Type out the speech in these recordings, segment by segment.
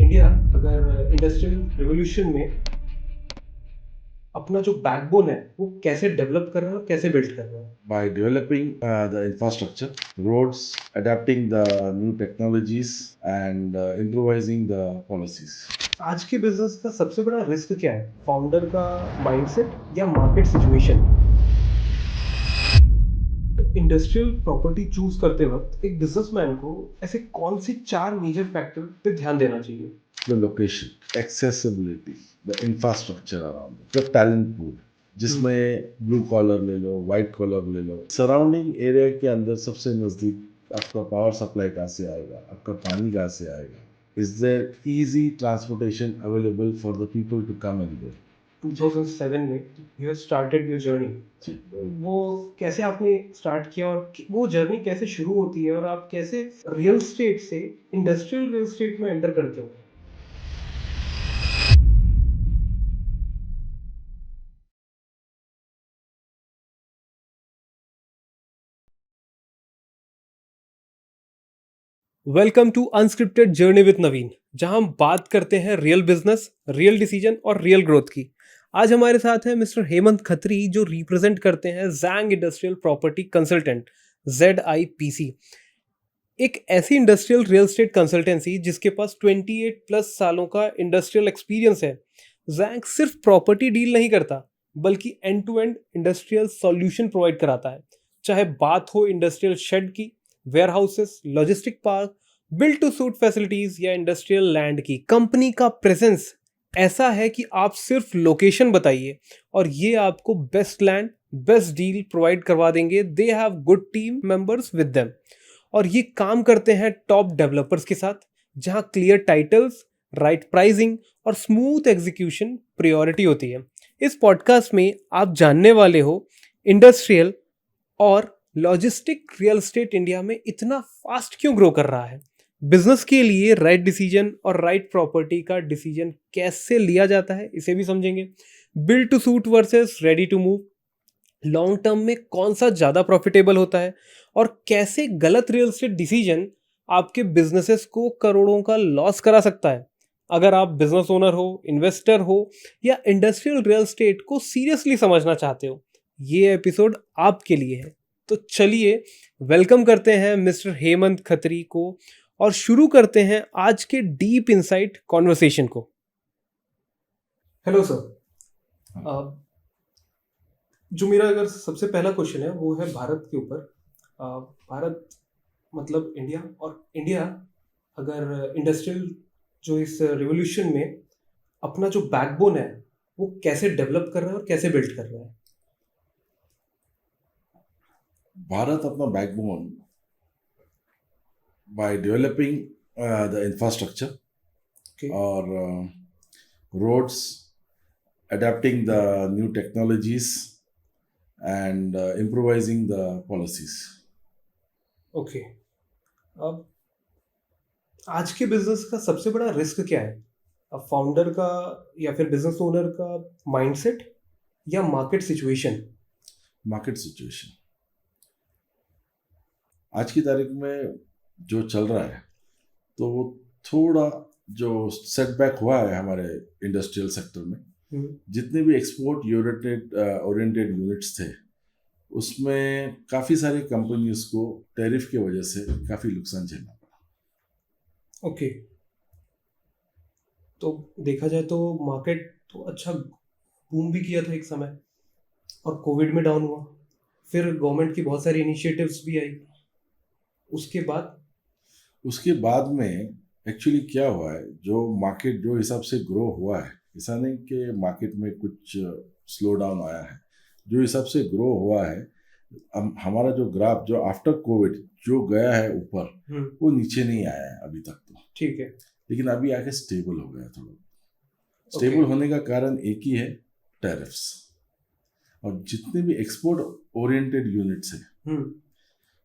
India अगर industrial revolution में अपना जो बैकबोन है वो कैसे डेवलप कर रहा है और कैसे बिल्ड कर रहा है? By developing the infrastructure, roads, adapting the new technologies, and improvising the policies. आज के बिजनेस का सबसे बड़ा रिस्क क्या है? फाउंडर का माइंडसेट या market situation? Industrial property choose करते वक्त एक बिजनेसमैन को ऐसे कौन से 4 मेजर फैक्टर पे ध्यान देना चाहिए? The location, accessibility, the infrastructure around it, the talent pool, जिसमें ब्लू कॉलर ले लो, वाइट कॉलर ले लो, सराउंडिंग एरिया के अंदर सबसे नज़दीक आपका पावर सप्लाई कहाँ से आएगा, आपका पानी कहाँ से आएगा, is there easy transportation available for the people to come in there. 2007 में यू स्टार्टेड योर जर्नी। वो कैसे आपने स्टार्ट किया और वो जर्नी कैसे शुरू होती है और आप कैसे रियल स्टेट से इंडस्ट्रियल रियल स्टेट में एंटर करते हो? Welcome to unscripted journey with Naveen, जहां हम बात करते हैं रियल बिजनेस, रियल डिसीजन और रियल ग्रोथ की। आज हमारे साथ है मिस्टर हेमंत खत्री, जो रिप्रेजेंट करते हैं जैंग इंडस्ट्रियल प्रॉपर्टी कंसल्टेंट, ZIPC। एक ऐसी इंडस्ट्रियल रियल एस्टेट कंसल्टेंसी जिसके पास 28 प्लस सालों का इंडस्ट्रियल एक्सपीरियंस है। जैंग सिर्फ प्रॉपर्टी डील नहीं करता, बल्कि end to end industrial solution provide कराता है। चाहे बात हो इंडस्ट्रियल शेड की, warehouses, logistic park, build to suit facilities या इंडस्ट्रियल लैंड की, कंपनी का प्रेजेंस ऐसा है कि आप सिर्फ लोकेशन बताइए और ये आपको best land, best deal provide करवा देंगे। They have good team members with them और ये काम करते हैं टॉप डेवलपर्स के साथ, जहां क्लियर टाइटल्स, राइट प्राइसिंग और स्मूथ एग्जीक्यूशन प्रायोरिटी होती है। इस पॉडकास्ट में आप जानने वाले हो इंडस्ट्रियल और लॉजिस्टिक रियल एस्टेट इंडिया में इतना फास्ट क्यों ग्रो कर रहा है, बिजनेस के लिए राइट डिसीजन और राइट प्रॉपर्टी का डिसीजन कैसे लिया जाता है इसे भी समझेंगे। Build to suit versus ready to move, long term में कौन सा ज़्यादा प्रॉफिटेबल होता है और कैसे गलत रियल एस्टेट डिसीजन आपके बिजनेसेस को करोड़ों का लॉस करा सकता है। अगर आप बिजनेस ओनर हो, इन्वेस्टर हो या इंडस्ट्रियल रियल एस्टेट को सीरियसली समझना चाहते हो, ये एपिसोड आपके लिए है। तो चलिए वेलकम करते हैं मिस्टर हेमंत खत्री को और शुरू करते हैं आज के डीप इनसाइट कॉन्वर्सेशन को। हेलो सर, जो मेरा अगर सबसे पहला क्वेश्चन है वो है भारत के ऊपर। भारत मतलब इंडिया, और इंडिया अगर इंडस्ट्रियल जो इस रिवॉल्यूशन में अपना जो बैकबोन है वो कैसे डेवलप कर रहा है और कैसे बिल्ड कर रहा है? भारत अपना backbone by developing the infrastructure Okay. और roads, adapting the new technologies, and improvising the policies. Okay. अब आज के बिजनेस का सबसे बड़ा रिस्क क्या है? अब फाउंडर का या फिर बिजनेस ओनर का माइंडसेट या मार्केट सिचुएशन? मार्केट सिचुएशन आज की तारीख में जो चल रहा है, तो वो थोड़ा जो सेटबैक हुआ है हमारे इंडस्ट्रियल सेक्टर में, जितने भी एक्सपोर्ट ओरिएंटेड यूनिट्स थे, उसमें काफ़ी सारी कंपनीज को टैरिफ की वजह से काफ़ी नुकसान झेलना पड़ा। ओके। तो देखा जाए तो मार्केट तो अच्छा बूम भी किया था एक समय, और कोविड में डाउन हुआ, फिर गवर्नमेंट की बहुत सारी इनिशिएटिव्स भी आई। उसके बाद में एक्चुअली क्या हुआ है, जो मार्केट जो हिसाब से ग्रो हुआ है, ऐसा नहीं कि मार्केट में कुछ स्लो डाउन आया है। जो हिसाब से ग्रो हुआ है, हमारा जो ग्राफ जो आफ्टर कोविड जो गया है ऊपर, वो नीचे नहीं आया है अभी तक। तो ठीक है, लेकिन अभी आके स्टेबल हो गया थोड़ा। स्टेबल होने का कारण एक ही है, टैरिफ्स। और जितने भी एक्सपोर्ट ओरिएंटेड यूनिट्स हैं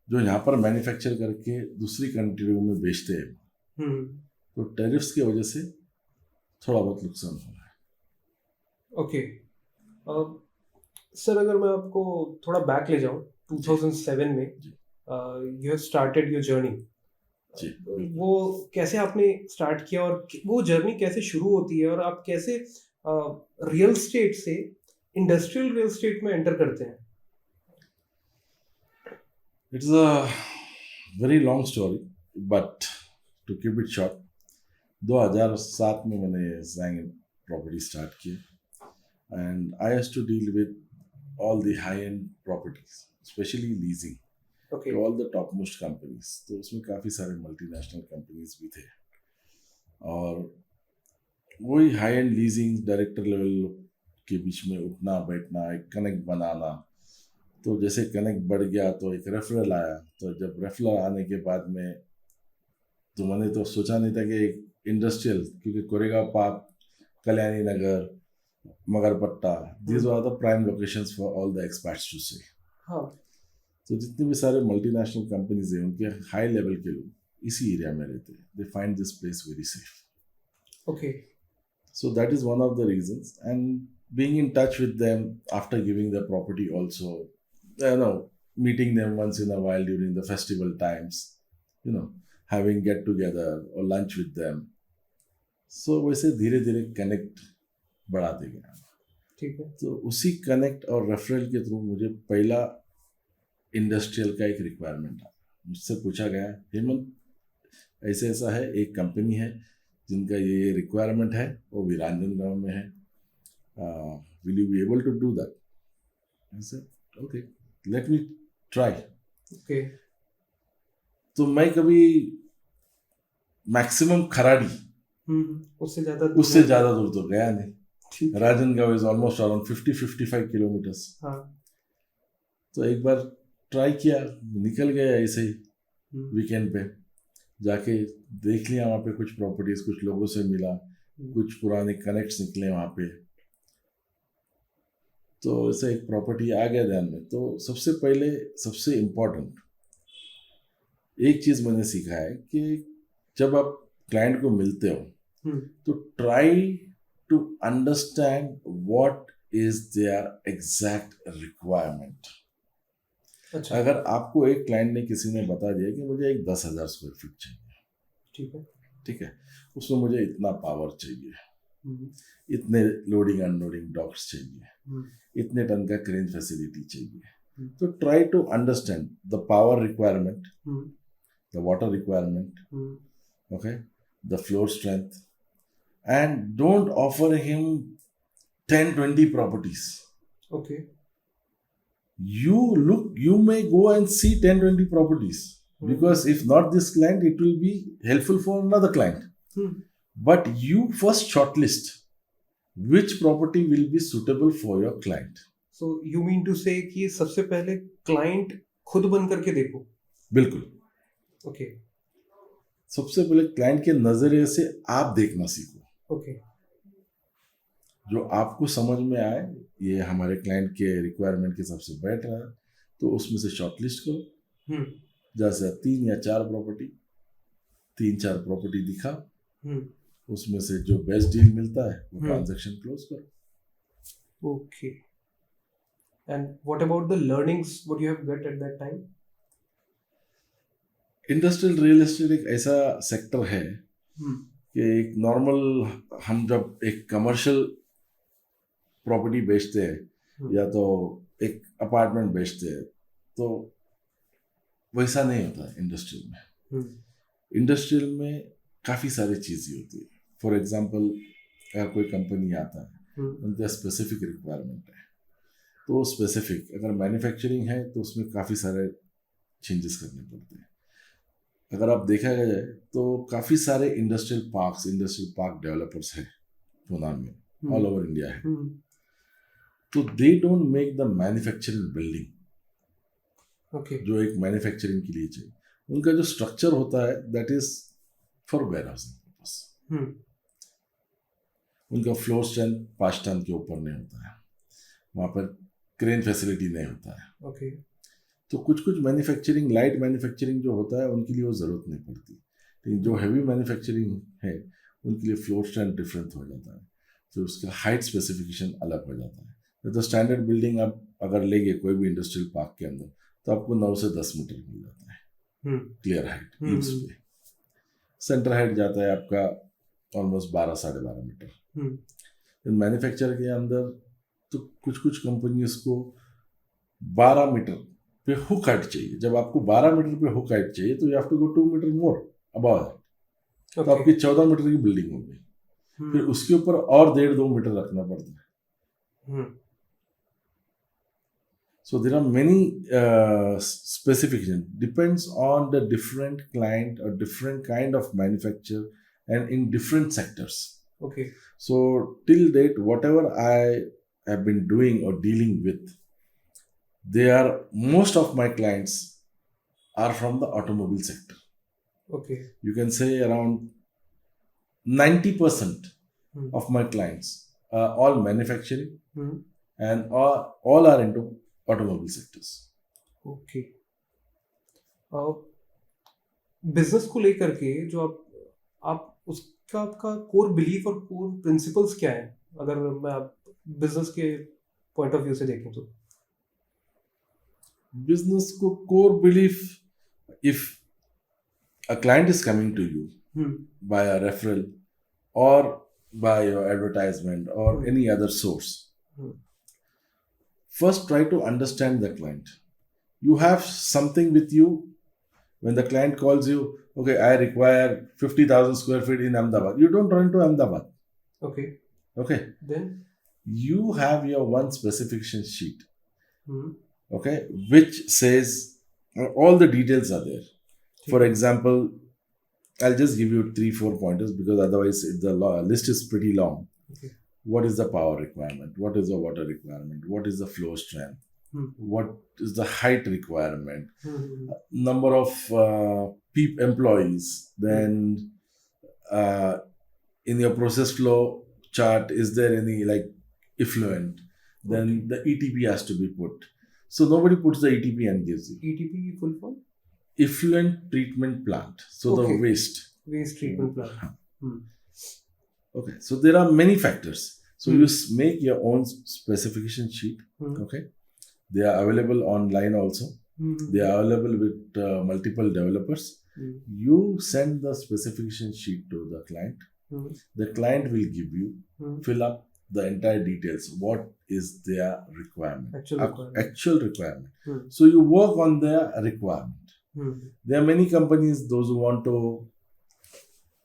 जो यहाँ पर मैन्युफैक्चर करके दूसरी कंट्रियों में बेचते हैं, तो टैरिफ्स की वजह से थोड़ा बहुत नुकसान हो रहा है। ओके। सर, अगर मैं आपको थोड़ा बैक ले जाऊं 2007 में, you have started your journey. जी, वो कैसे आपने स्टार्ट किया और वो जर्नी कैसे शुरू होती है और आप कैसे रियल स्टेट से इंडस्ट्रियल रियल स्टेट में एंटर करते हैं? It's a very long story but to keep it short, 2007 में मैंने जैंग प्रॉपर्टी स्टार्ट किया and I has to deal with all the high-end properties, especially leasing okay to all the topmost companies. तो उसमें काफ़ी सारे मल्टीनेशनल कंपनीज भी थे और वही high end leasing director level के बीच में उठना बैठना, एक कनेक्ट बनाना। तो जैसे कनेक्ट बढ़ गया तो एक रेफरल आया, तो जब रेफरल आने के बाद में तो मैंने तो सोचा नहीं था कि एक इंडस्ट्रियल, क्योंकि Koregaon Park, Kalyani Nagar, Magarpatta, these are the prime locations for all the expats to stay. हाँ तो जितने भी सारे मल्टीनेशनल कंपनीज हैं उनके हाई लेवल के लोग इसी एरिया में रहते हैं, they find this place very safe. Okay so that is one of the reasons and being in touch with them after giving the property also, you know, meeting them once in a while during the festival times, you know, having get together और lunch with them. So वैसे धीरे धीरे connect बढ़ाते गए। ठीक है। तो उसी कनेक्ट और रेफरल के थ्रू मुझे पहला इंडस्ट्रियल का एक रिक्वायरमेंट आया। मुझसे पूछा गया, हेमंत ऐसे ऐसा है, एक कंपनी है जिनका ये रिक्वायरमेंट है, वो वीरांजन गांव में है, will you be able to do that? I said okay, let me try. Okay तो मैं कभी मैक्सिमम खराड़ी, उससे ज़्यादा दूर तो गया नहीं। राजनगांव इज ऑलमोस्ट अराउंड 50-55 किलोमीटर्स। हाँ तो एक बार ट्राई किया, निकल गया ऐसे ही वीकेंड पे, जाके देख लिया वहाँ पे कुछ प्रॉपर्टीज, कुछ लोगों से मिला, कुछ पुराने कनेक्ट्स निकले वहाँ पे। तो ऐसे एक प्रॉपर्टी आ गया ध्यान में। तो सबसे पहले सबसे इम्पोर्टेंट एक चीज़ मैंने सीखा है कि जब आप क्लाइंट को मिलते हो तो try to understand what is their exact requirement. अच्छा। अगर आपको एक क्लाइंट ने, किसी ने बता दिया कि मुझे एक 10,000 स्क्वायर फीट चाहिए, ठीक है, उसमें मुझे इतना पावर चाहिए, इतने लोडिंग अनलोडिंग डॉक्स चाहिए, इतने टन का क्रेन फैसिलिटी चाहिए, तो try to understand the power requirement, the water requirement, okay, the floor strength, and don't offer him 10-20 properties. Okay. You may go and see 10-20 properties, because if not this client, it will be helpful for another client. But you first shortlist which property will be suitable for your client. So you mean to say कि सबसे पहले client खुद बन करके देखो? बिल्कुल। Okay. सबसे पहले क्लाइंट के नजरिए से आप देखना सीखो। ओके। जो आपको समझ में आए, ये हमारे क्लाइंट के रिक्वायरमेंट के हिसाब से बैठ रहा है, तो उसमें से शॉर्टलिस्ट करो। जैसे 3 या 4 प्रॉपर्टी, 3-4 प्रॉपर्टी दिखा, उसमें से जो बेस्ट डील मिलता है वो ट्रांजैक्शन क्लोज करो। Okay. And what about the learnings what you have get at that time? Industrial real estate एक ऐसा सेक्टर है कि एक नॉर्मल, हम जब एक कमर्शियल प्रॉपर्टी बेचते हैं या तो एक अपार्टमेंट बेचते हैं, तो वैसा नहीं होता है इंडस्ट्रियल में। इंडस्ट्रियल में काफ़ी सारी चीज़ें होती है। फॉर एग्जांपल, अगर कोई कंपनी आता है, उनका स्पेसिफिक रिक्वायरमेंट है, तो स्पेसिफिक, अगर मैन्युफैक्चरिंग है तो उसमें काफ़ी सारे चेंजेस करने पड़ते हैं। अगर आप देखा जाए तो काफ़ी सारे इंडस्ट्रियल पार्क डेवलपर्स हैं पुणे में, ऑल ओवर इंडिया है। तो they don't make the manufacturing building, जो एक मैन्युफैक्चरिंग के लिए चाहिए। उनका जो स्ट्रक्चर होता है that is for warehousing purpose. उनका फ्लोर स्ट्रेंथ 5 टन के ऊपर नहीं होता है, वहाँ पर क्रेन फैसिलिटी नहीं होता है। तो कुछ मैन्युफैक्चरिंग, लाइट मैन्युफैक्चरिंग जो होता है उनके लिए वो ज़रूरत नहीं पड़ती, लेकिन जो हैवी मैन्युफैक्चरिंग है उनके लिए फ्लोर स्ट्रेंथ डिफरेंट हो जाता है, तो उसका हाइट स्पेसिफिकेशन अलग हो जाता है। तो स्टैंडर्ड बिल्डिंग आप अगर लेंगे कोई भी इंडस्ट्रियल पार्क के अंदर, तो आपको 9 से 10 मीटर मिल जाता है क्लियर हाइट ईव्स पे। सेंटर हाइट जाता है आपका ऑलमोस्ट 12-12.5 मीटर। मैन्युफैक्चर के अंदर तो कुछ कुछ कंपनीज को 12 मीटर पे हुक हाइट चाहिए। जब आपको 12 मीटर पे हुक हाइट चाहिए तो you have to go 2 metre more above that, तो आपकी 14 मीटर की बिल्डिंग हो गई। फिर उसके ऊपर और 1.5-2 मीटर रखना पड़ता है। So there are many specifications, depends on the different client or different kind of manufacture and in different sectors. Okay. So till date, whatever I have been doing or dealing with, most of my clients are from the automobile sector. Okay. You can say around 90% of my clients are all manufacturing and all are into automobile sectors. Okay. Business को लेकर के जो आप उसका आपका core belief और core principles क्या है, अगर मैं बिजनेस के पॉइंट ऑफ व्यू से देखें तो? बिजनेस को core belief, if a client is coming to you by a referral or by your advertisement or any other source, first try to understand the client. You have something with you. When the client calls you, okay, I require 50,000 square feet in Ahmedabad, you don't run to Ahmedabad. Okay, then you have your one specification sheet, okay, which says all the details are there. For example, I'll just give you 3-4 pointers because otherwise the list is pretty long. Okay. What is the power requirement? What is the water requirement? What is the flow strength? What is the height requirement? Number of employees. Then in your process flow chart, is there any like effluent? Then the ETP has to be put. So nobody puts the ETP and gives you. ETP full form? Effluent treatment plant. So the waste treatment plant. Okay, so there are many factors. So you make your own specification sheet. Okay, they are available online also. They are available with multiple developers. You send the specification sheet to the client. The client will give you, fill up the entire details. What is their requirement? Actual requirement. So you work on their requirement. There are many companies, those who want to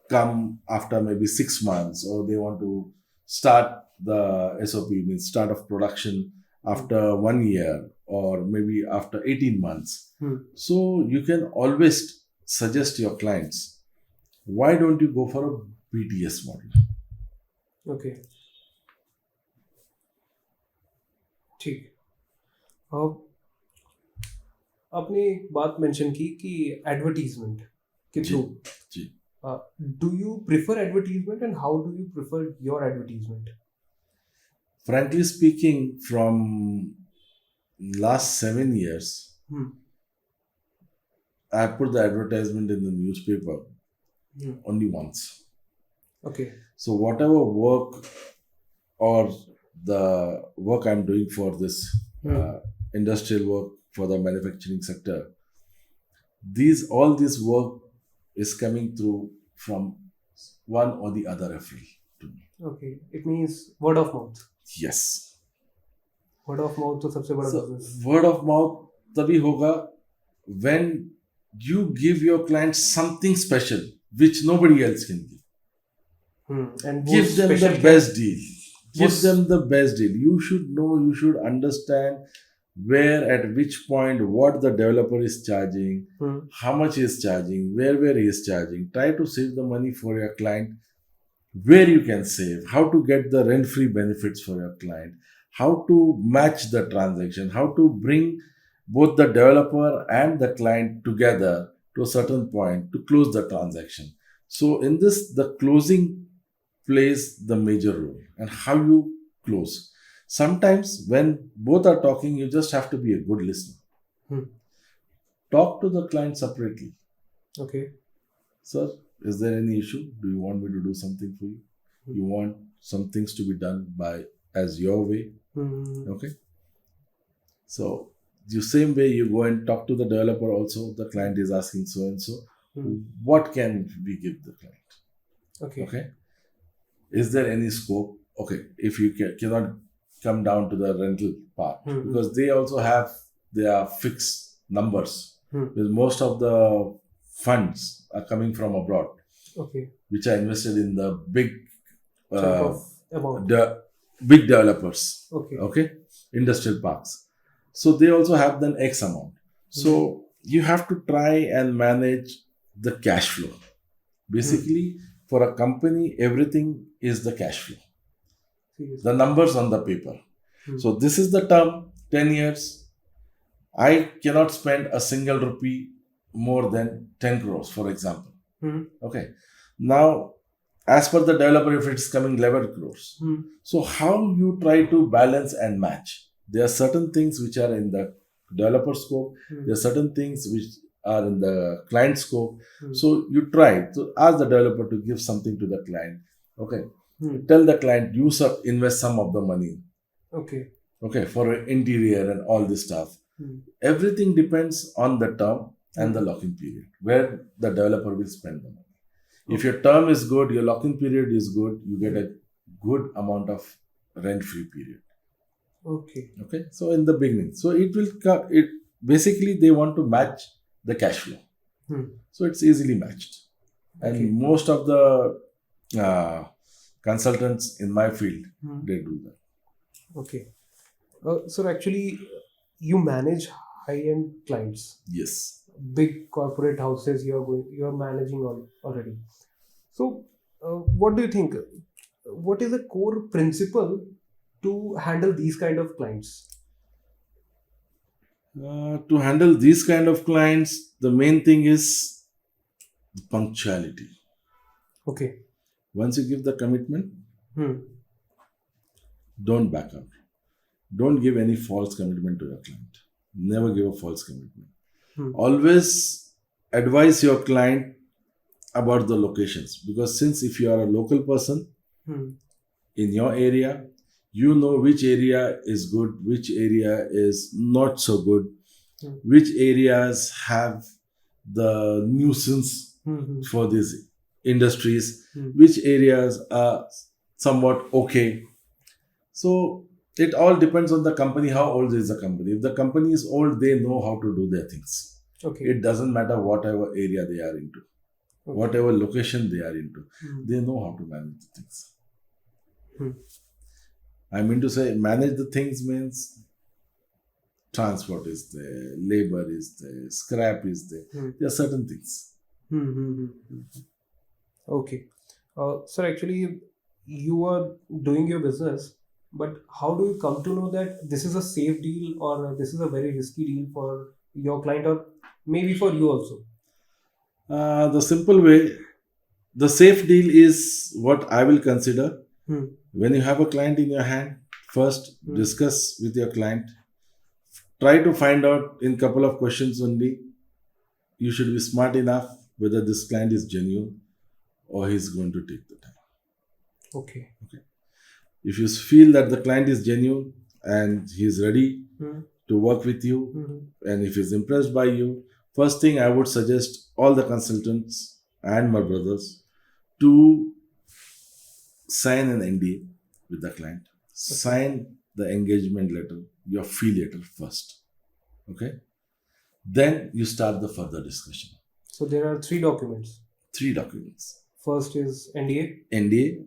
come after maybe 6 months, or they want to start the SOP, means start of production after 1 year or maybe after 18 months. So you can always suggest your clients, why don't you go for a BTS model? Okay. ठीक। आपने एक बात mention की कि advertisement के through, do you prefer advertisement and how do you prefer your advertisement? Frankly speaking, from last 7 years, I put the advertisement in the newspaper only once. Okay. So whatever work or the work I'm doing for this industrial work for the manufacturing sector, all this work is coming through from one or the other referral to me. Okay, it means word of mouth. Yes. Word of mouth तो सबसे बड़ा business. Word of mouth तभी होगा when you give your clients something special which nobody else can give. And give them the best deal. Give them the best deal. You should know, you should understand where, at which point, what the developer is charging, how much he is charging, where he is charging. Try to save the money for your client, where you can save, how to get the rent-free benefits for your client, how to match the transaction, how to bring both the developer and the client together to a certain point to close the transaction. So in this, the closing plays the major role, and how you close. Sometimes when both are talking, you just have to be a good listener. Talk to the client separately. Okay. Sir, is there any issue? Do you want me to do something for you? You want some things to be done as your way? Okay. So the same way you go and talk to the developer also, the client is asking so and so. What can we give the client? Okay. Okay. Is there any scope? Okay. If you cannot come down to the rental part, because they also have their fixed numbers. Because most of the funds are coming from abroad, Okay. which are invested in the big Chunk of amount. the big developers. Okay. Okay. Industrial parks. So they also have then X amount. So you have to try and manage the cash flow. Basically, for a company, everything is the cash flow. Seriously. The numbers on the paper. So this is the term, 10 years. I cannot spend a single rupee more than 10 crores, for example. Okay. Now, as per the developer, if it's coming 11 crores. So how you try to balance and match? There are certain things which are in the developer scope. There are certain things which are in the client scope. So you try to ask the developer to give something to the client. Okay. Tell the client, invest some of the money. Okay. Okay, for interior and all this stuff. Everything depends on the term and the lock-in period, where the developer will spend the money. If your term is good, your lock-in period is good, you get a good amount of rent-free period. Okay. Okay. So in the beginning, so it will basically they want to match the cash flow. So it's easily matched, and most of the consultants in my field they do that. Okay. So actually, you manage high-end clients. Yes. Big corporate houses you are managing already. So, what do you think? What is the core principle to handle these kind of clients? To handle these kind of clients, the main thing is the punctuality. Okay. Once you give the commitment, Hmm. don't back out. Don't give any false commitment to your client. Never give a false commitment. Always advise your client about the locations, because since if you are a local person in your area, you know which area is good, which area is not so good, which areas have the nuisance for these industries, which areas are somewhat okay. So it all depends on the company. How old is the company? If the company is old, they know how to do their things. Okay. It doesn't matter whatever area they are into, whatever location they are into, they know how to manage the things. I mean to say, manage the things means transport is there, labor is there, scrap is there. There are certain things. Okay. Sir, actually, you are doing your business, but how do you come to know that this is a safe deal or this is a very risky deal for your client or maybe for you also? The simple way, the safe deal is what I will consider. When you have a client in your hand, first discuss with your client. Try to find out in couple of questions only. You should be smart enough whether this client is genuine or he's going to take the time. Okay. If you feel that the client is genuine and he's ready to work with you, and if he's impressed by you, first thing I would suggest all the consultants and my brothers to sign an NDA with the client. Sign the engagement letter, your fee letter first. Okay. Then you start the further discussion. So there are 3 documents. 3 documents. First is NDA. NDA,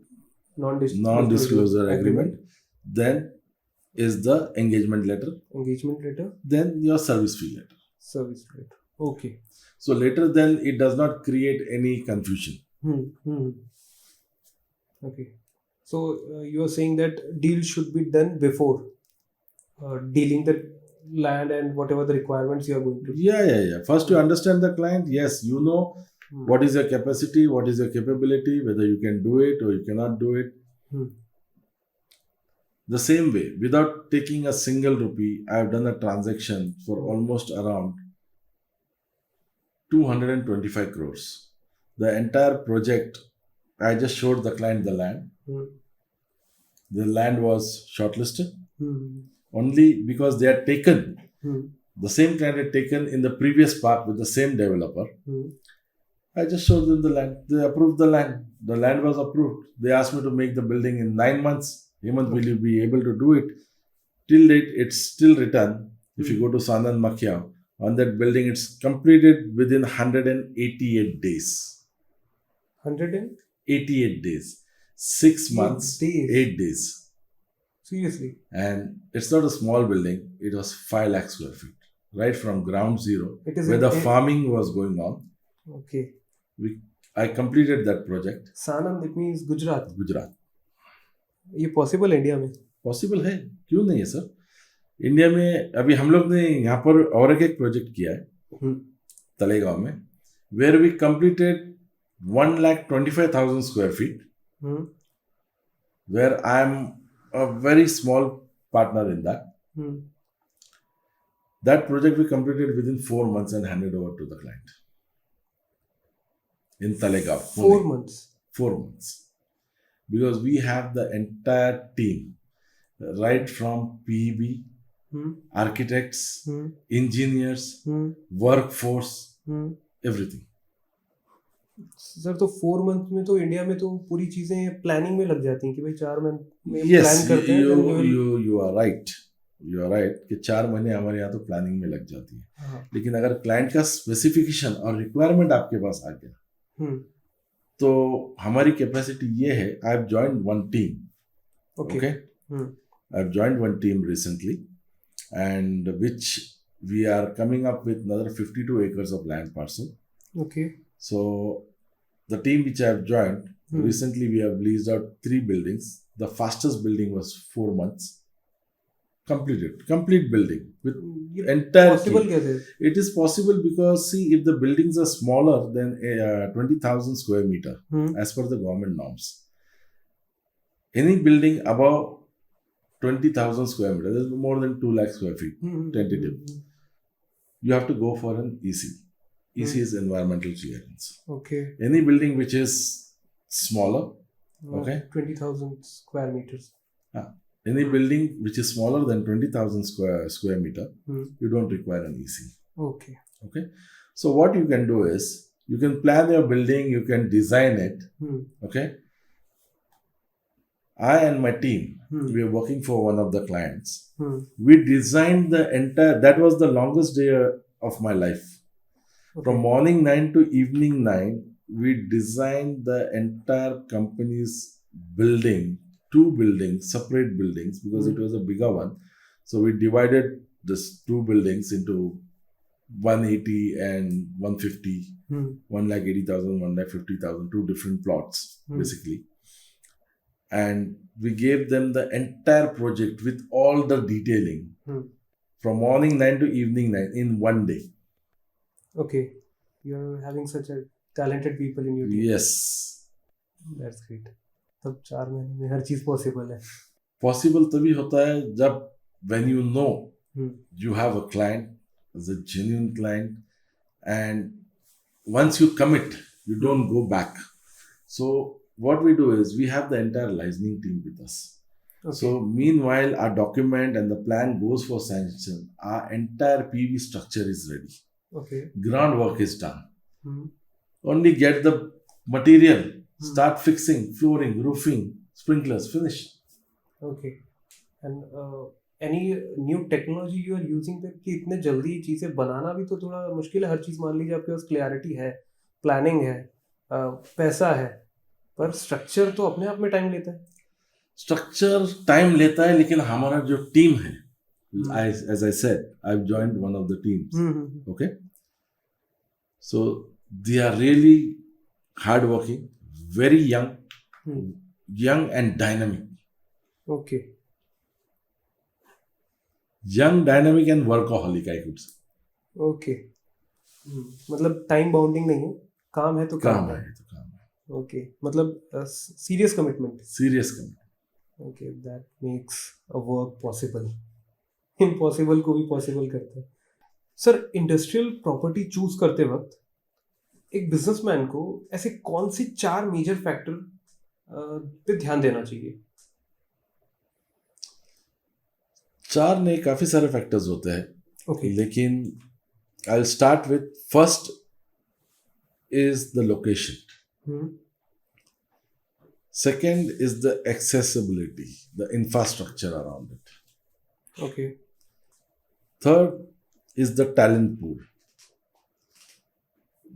non-disclosure agreement. Then is the engagement letter. Engagement letter. Then your service fee letter. Service letter. Okay. So later then it does not create any confusion. Okay. So you are saying that deal should be done before dealing the land and whatever the requirements you are going to. Yeah. First you understand the client. Yes, you know what is your capacity, what is your capability, whether you can do it or you cannot do it. The same way, without taking a single rupee, I have done a transaction for almost around 225 crores. The entire project, I just showed the client the land. The land was shortlisted only because they had taken, the same client had taken in the previous park with the same developer. I just showed them the land. They approved the land. The land was approved. They asked me to make the building in 9 months. Hemant, will you be able to do it? Till date, it's still written. If you go to Sanand Makhya, on that building, it's completed within 188 days. 188 days. 6 months, days. 8 days. Seriously? And it's not a small building. It was 5 lakh square feet. Right from ground zero, where the farming was going on. Okay. I completed that project. Sanand, it means Gujarat. Gujarat. ये possible है India में? Possible है, क्यों नहीं है sir? India में अभी हम लोग ने यहाँ पर और एक प्रोजेक्ट किया है तलेगांव में, where we completed 1,25,000 square feet, where I am a very small partner in that. That project we completed within 4 months and handed over to the client. In Talegaon. 4 months? 4 months. Because we have the entire team, right from PEB, architects, engineers, workforce, everything. Sir तो 4 month में तो India में तो पूरी चीजें planning में लग जाती हैं कि भाई 4 मंथ में प्लान करते हैं. You are right. You are right कि 4 महीने हमारे यहाँ तो प्लानिंग में लग जाती है. लेकिन अगर क्लाइंट का स्पेसिफिकेशन और रिक्वायरमेंट आपके पास आ गया तो हमारी कैपेसिटी ये है. I have joined one team. Okay, I have joined one team recently and which we are coming up with another 52 acres of land parcel. Okay. So the team which I have joined, recently we have leased out 3 buildings. The fastest building was 4 months. Complete building with entire possible key. It is possible because see, if the buildings are smaller than 20,000 square meter as per the government norms, any building above 20,000 square meter, that is more than 2 lakh square feet, tentative, you have to go for an EC. EC is environmental clearance. Okay. Any building which is smaller, okay, 20,000 square meters. Any building which is smaller than 20,000 square meter, you don't require an EC. Okay. Okay. So what you can do is, you can plan your building, you can design it. Okay. I and my team, we are working for one of the clients. We designed the entire, that was the longest day of my life. Okay. From morning 9 to evening 9, we designed the entire company's building. 2 buildings, separate buildings, because it was a bigger one. So we divided this 2 buildings into 180 and 150, 1,80,000, 1,50,000, 2 different plots, basically. And we gave them the entire project with all the detailing from morning 9 to evening 9 in 1 day. Okay. You're having such a talented people in your team. Yes. That's great. तब 4 महीने में हर चीज possible है. Possible तभी होता है जब when you know you have a client as a genuine client, and once you commit, you don't go back. So what we do is, we have the entire licensing team with us. Okay. So meanwhile, our document and the plan goes for sanction, our entire PV structure is ready. Okay. Groundwork is done. Only get the material. Start fixing, flooring, roofing, sprinklers, finish. Okay. And any new technology you are using that कि इतने जल्दी चीजें बनाना भी तो थोड़ा मुश्किल है. हर चीज मान लीजिए आपके पास क्लैरिटी है, प्लानिंग है, पैसा है, पर स्ट्रक्चर तो अपने आप में टाइम लेता है. स्ट्रक्चर टाइम लेता है, लेकिन हमारा जो टीम है, as I said, I've joined one of the teams. Okay. So they are really hardworking. Very young and dynamic. Okay. Young, dynamic and workaholic, I could say. Okay. मतलब time bounding नहीं है, काम है तो काम है. Okay. मतलब serious commitment. Serious commitment. Okay, that makes a work possible. Impossible को भी possible करता है. सर, इंडस्ट्रियल प्रॉपर्टी चूज करते वक्त एक बिजनेसमैन को ऐसे कौन सी 4 मेजर फैक्टर पे ध्यान देना चाहिए? 4 नहीं, काफी सारे फैक्टर्स होते हैं. Okay. लेकिन I will start with first is the location. Second is the accessibility, the infrastructure around it. Okay. Third is the talent pool,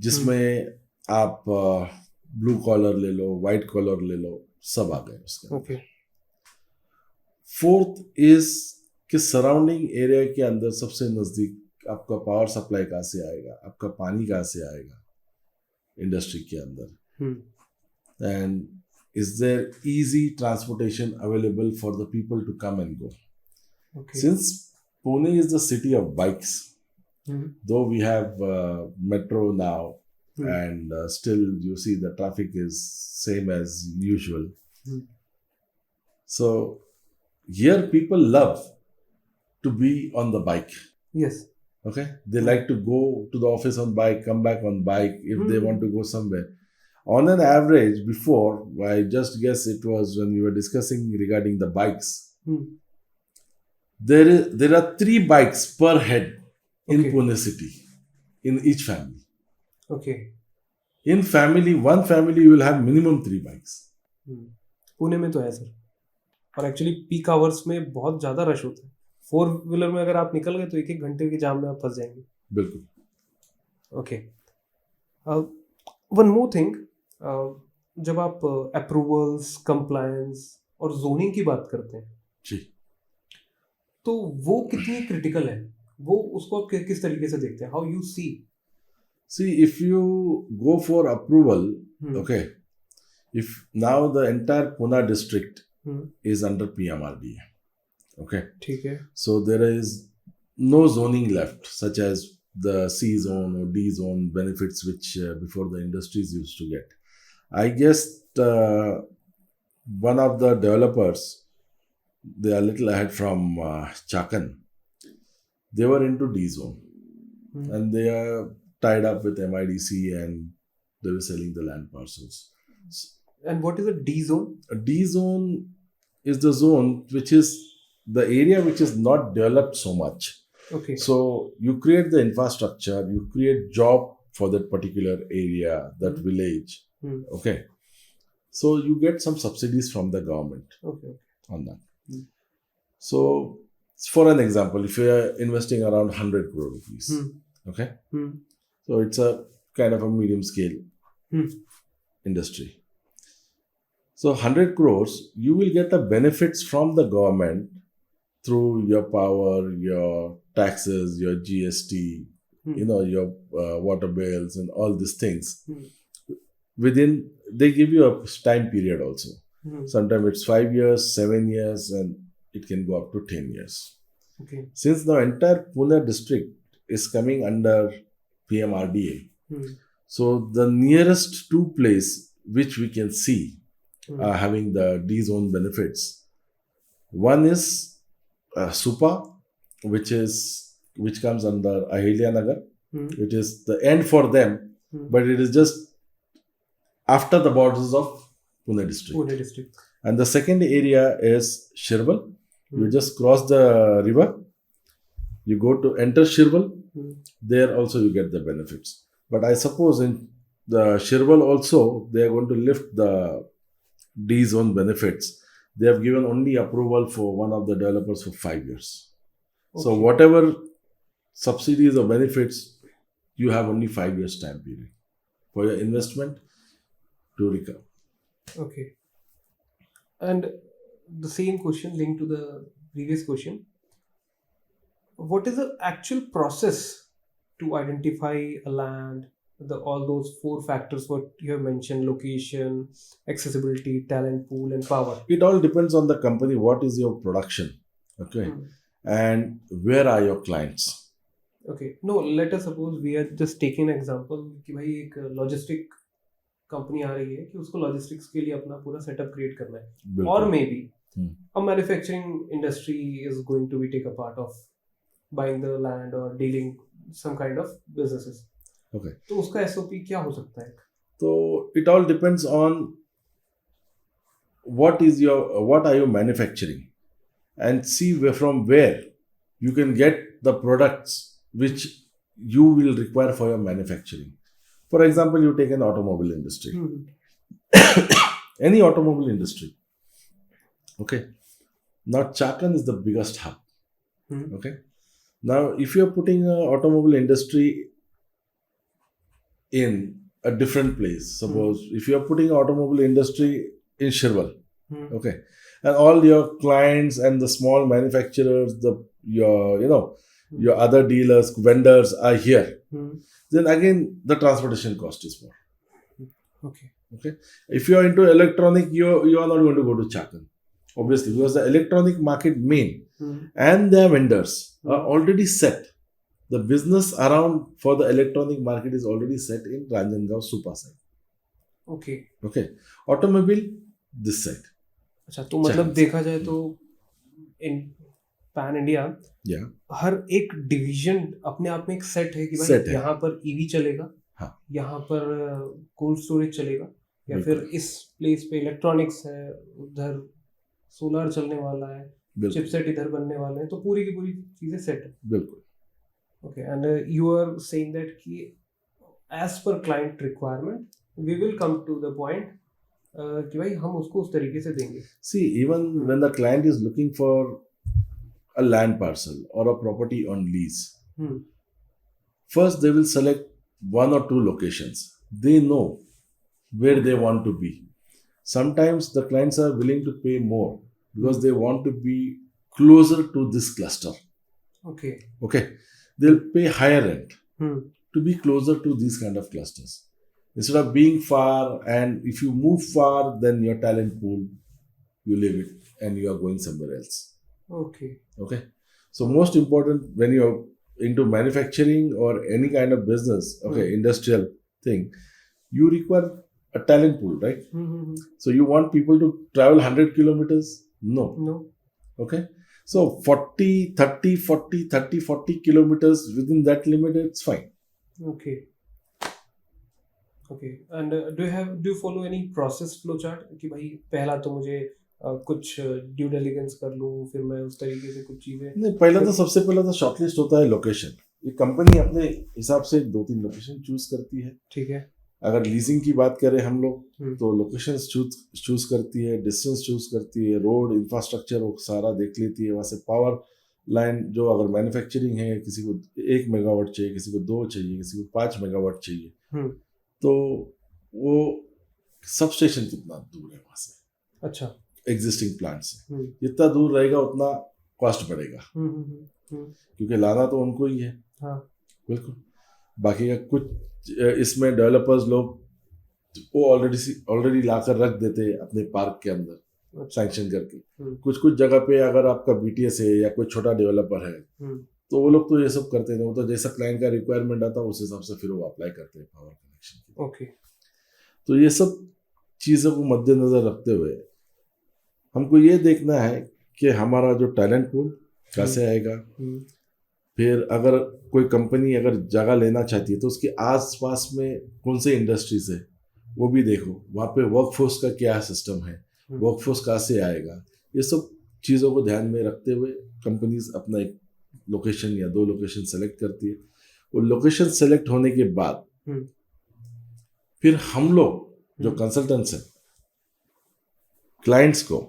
जिसमें आप ब्लू कॉलर ले लो, व्हाइट कॉलर ले लो, सब आ गए उसके अंदर. Okay. फोर्थ इज कि सराउंडिंग एरिया के अंदर सबसे नजदीक आपका पावर सप्लाई कहाँ से आएगा, आपका पानी कहाँ से आएगा इंडस्ट्री के अंदर, and is there easy transportation available for the people to come and go? Okay. Since Pune is the city of bikes, though we have metro now, and still you see the traffic is same as usual. So here people love to be on the bike. Yes. Okay, they like to go to the office on bike, come back on bike if they want to go somewhere. On an average, before, I just guess it was when we were discussing regarding the bikes, there are 3 bikes per head in Pune city, in each family. Okay. In family, one family you will have minimum 3 bikes. Pune में तो है sir, और actually peak hours में बहुत ज्यादा rush होता है. 4-व्हीलर में अगर आप निकल गए तो 1-1 घंटे के जाम में आप फंस जाएंगे. बिल्कुल. ओके. वन मोर थिंग, जब आप अप्रूवल्स, कंप्लायंस और जोनिंग की बात करते हैं जी, तो वो कितनी क्रिटिकल है, वो उसको आप किस तरीके से देखते हैं? How you see if you go for approval, okay, if now the entire Pune district is under PMRDA, okay, ठीक है. so there is no zoning left, such as the C zone or D zone benefits which before the industries used to get. I guess one of the developers, they are a little ahead from Chakan. They were into D zone, and they are tied up with MIDC, and they were selling the land parcels. And what is a D zone? A D zone is the zone which is the area which is not developed so much. Okay. So you create the infrastructure, you create job for that particular area, that village. Okay. So you get some subsidies from the government. Okay. On that. So for an example, if you are investing around 100 crore rupees, okay, so it's a kind of a medium scale industry. So 100 crores, you will get the benefits from the government through your power, your taxes, your GST, your water bills and all these things. Within, they give you a time period also. Sometimes it's 5 years, 7 years, and it can go up to 10 years. Okay. Since the entire Pune district is coming under PMRDA, so the nearest 2 places which we can see having the D zone benefits, one is Supa, which comes under Ahilya-Nagar, which is the end for them, but it is just after the borders of Pune district. And the second area is Shirval. You just cross the river, you go to enter Shirval, there also you get the benefits. But I suppose in the Shirval also, they are going to lift the D zone benefits. They have given only approval for one of the developers for 5 years. Okay. So whatever subsidies or benefits, you have only 5 years time period for your investment to recover. Okay. And the same question linked to the previous question. What is the actual process to identify a land, all those 4 factors what you have mentioned: location, accessibility, talent pool, and power? It all depends on the company. What is your production? Okay. And where are your clients? Okay. No, let us suppose we are just taking an example कि भाई एक logistic company आ रही है कि उसको logistics के लिए अपना पूरा सेटअप क्रिएट करना है, और may be a manufacturing industry is going to be take a part of buying the land or dealing some kind of businesses. Okay. तो उसका SOP क्या हो सकता है? So it all depends on what are you manufacturing, and see from where you can get the products which you will require for your manufacturing. For example, you take an automobile industry, any automobile industry. Okay, now Chakan is the biggest hub. Okay, now if you are putting an automobile industry in a different place, suppose if you are putting an automobile industry in Shirwal, okay, and all your clients and the small manufacturers, your other dealers, vendors are here, then again the transportation cost is more. Okay, if you are into electronic, you are not going to go to Chakan, obviously, because the electronic market main and their vendors are already set. The business around for the electronic market is already set in Ranjangaon Supa side. Okay, automobile this side. अच्छा, तो मतलब देखा जाए तो इन pan India हर एक division अपने आप में एक सेट है कि भाई यहाँ पर ईवी चलेगा, यहाँ पर कोल्ड स्टोरेज चलेगा, या फिर इस प्लेस पे इलेक्ट्रॉनिक्स है, उधर सोलर चलने वाला है, चिपसेट इधर बनने वाले हैं, तो पूरी की पूरी चीजें सेट है. बिल्कुल. Okay, and you are saying that कि as per client requirement we will come to the point कि भाई हम उसको उस तरीके से देंगे. See, even when the client is looking for a land parcel or a property on lease, first they will select one or two locations. They know where they want to be. Sometimes the clients are willing to pay more because they want to be closer to this cluster. Okay. They'll pay higher rent to be closer to these kind of clusters. Instead of being far, and if you move far, then your talent pool, you leave it and you are going somewhere else. Okay. So most important when you're into manufacturing or any kind of business, industrial thing, you require a talent pool, right? So you want people to travel 100 kilometers? No. Okay. So 40 kilometers within that limit, it's fine. Okay. And do you follow any process flow chart कि भाई पहला तो मुझे कुछ due diligence कर लूँ, फिर मैं उस तरीके से कुछ चीजें. नहीं, पहला तो सबसे पहला तो शॉर्टलिस्ट होता है लोकेशन. ये कंपनी अपने हिसाब से 2-3 लोकेशन चूज करती है. ठीक है. अगर लीजिंग की बात करें हम लोग तो लोकेशंस चूज करती है, डिस्टेंस चूज करती है, रोड इंफ्रास्ट्रक्चर वो सारा देख लेती है. वहाँ से पावर लाइन, जो अगर मैन्युफैक्चरिंग है, किसी को 1 मेगावाट चाहिए, किसी को 2 चाहिए, किसी को 5 मेगावाट चाहिए, तो वो सब स्टेशन कितना दूर है वहाँ से. अच्छा. एग्जिस्टिंग प्लांट से जितना दूर रहेगा उतना कॉस्ट बढ़ेगा, क्योंकि लाना तो उनको ही है. बिल्कुल. बाकी का कुछ इसमें डेवलपर्स लोग वो ऑलरेडी लाकर रख देते हैं अपने पार्क के अंदर सैंक्शन करके. कुछ जगह पे अगर आपका बीटीएस है या कोई छोटा डेवलपर है तो वो लोग तो ये सब करते हैं. वो तो जैसा क्लाइंट का रिक्वायरमेंट आता है उस हिसाब से फिर वो अप्लाई करते हैं पावर कनेक्शन के. ओके. तो ये सब चीज़ों को मद्देनजर रखते हुए हमको ये देखना है कि हमारा जो टैलेंट पूल कैसे आएगा. फिर अगर कोई कंपनी अगर जगह लेना चाहती है तो उसके आसपास में कौन से इंडस्ट्रीज है वो भी देखो. वहाँ पे वर्कफोर्स का क्या सिस्टम है, वर्कफोर्स कहाँ से आएगा, ये सब चीज़ों को ध्यान में रखते हुए कंपनीज अपना एक लोकेशन या 2 लोकेशन सेलेक्ट करती है. वो लोकेशन सेलेक्ट होने के बाद फिर हम लोग जो कंसल्टेंट्स हैं क्लाइंट्स को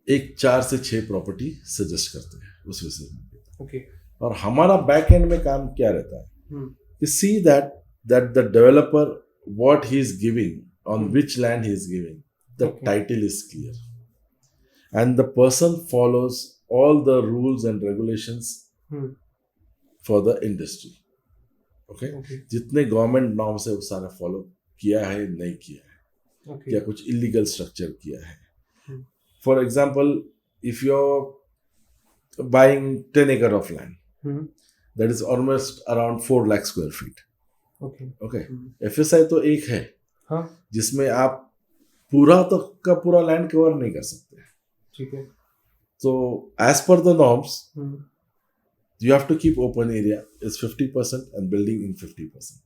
एक 4 से 6 प्रॉपर्टी सजेस्ट करते हैं उस विषय में. और हमारा बैक एंड में काम क्या रहता है कि see that the developer what he is giving on which land he is giving, the title is clear and the person follows all the rules and regulations for the industry. Okay. जितने government norms है वो सारा follow किया है, नहीं किया है, क्या कुछ इलीगल स्ट्रक्चर किया है. For example, if you buying 10 acre of land, that is almost around 4 lakh square feet. Okay. FSI तो एक है जिसमें आप पूरा तो का पूरा लैंड कवर नहीं कर सकते. ठीक है. So as per the norms, you have to keep open area is 50% and building in 50%.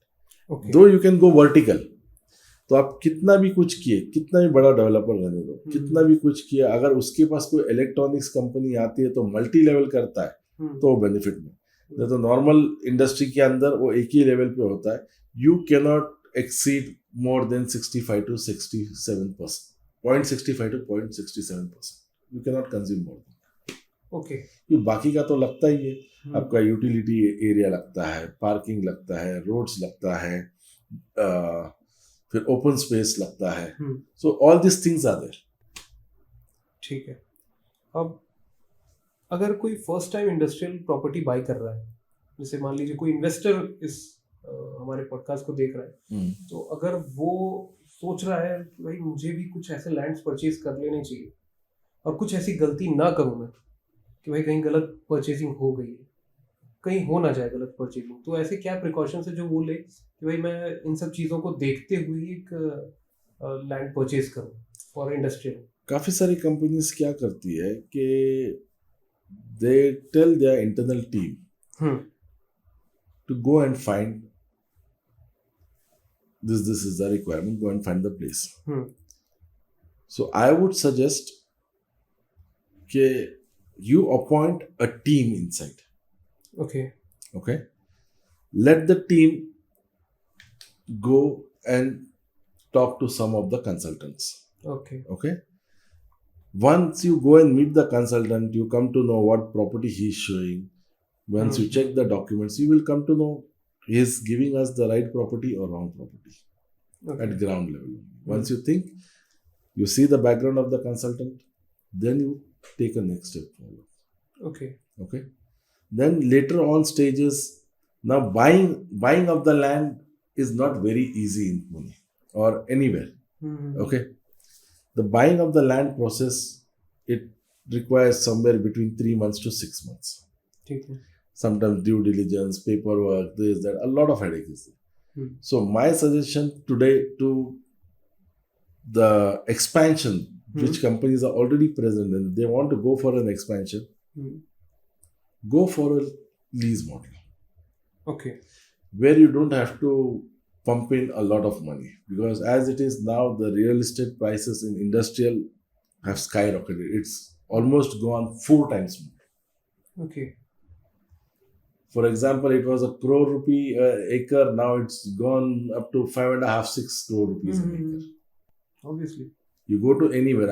Though you can go vertical. तो आप कितना भी कुछ किए, कितना भी बड़ा डेवलपर रहने दो, कितना भी कुछ किया, अगर उसके पास कोई इलेक्ट्रॉनिक्स कंपनी आती है तो मल्टी लेवल करता है तो वो बेनिफिट में. तो नॉर्मल इंडस्ट्री के अंदर वो एक ही लेवल पे होता है. you cannot exceed more than 65 to 67%. 0.65 to 0.67%. You cannot consume more. Okay ये बाकी का तो लगता ही है, आपका यूटिलिटी एरिया लगता है, पार्किंग लगता है, रोड्स लगता है, फिर ओपन स्पेस लगता है. So all this things are there. ठीक है. अब अगर कोई first time industrial property buy कर रहा है, जैसे मान लीजिए कोई इन्वेस्टर इस हमारे पॉडकास्ट को देख रहा है, तो अगर वो सोच रहा है कि भाई मुझे भी कुछ ऐसे लैंड्स परचेज कर लेने चाहिए और कुछ ऐसी गलती ना करूं मैं कि भाई कहीं गलत परचेजिंग हो गई है, कहीं हो ना जाए गलत परचेजिंग, तो ऐसे क्या प्रिकॉशंस है जो वो ले कि भाई मैं इन सब चीज़ों को देखते हुए एक लैंड परचेज करूं फॉर इंडस्ट्रियल. काफी सारी कंपनीज क्या करती है कि they tell their internal team to go and find this is the requirement, go and find the place. So I would suggest that you appoint a team inside. Okay, let the team go and talk to some of the consultants. Okay, once you go and meet the consultant, you come to know what property he is showing. Once you check the documents, you will come to know he is giving us the right property or wrong property at ground level. Once you think, you see the background of the consultant, then you take a next step forward. Okay. Then later on stages, now buying of the land is not very easy in Pune or anywhere. Okay. The buying of the land process, it requires somewhere between 3 months to 6 months. Sometimes due diligence, paperwork, this, that, a lot of headache is there. So my suggestion today to the expansion, which companies are already present and they want to go for an expansion, go for a lease model. Okay. Where you don't have to pump in a lot of money, because as it is now, the real estate prices in industrial have skyrocketed. It's almost gone 4 times more. Okay. For example, it was 1 crore rupee acre. Now it's gone up to 5.5, 6 crore rupees an acre. Obviously. You go to anywhere.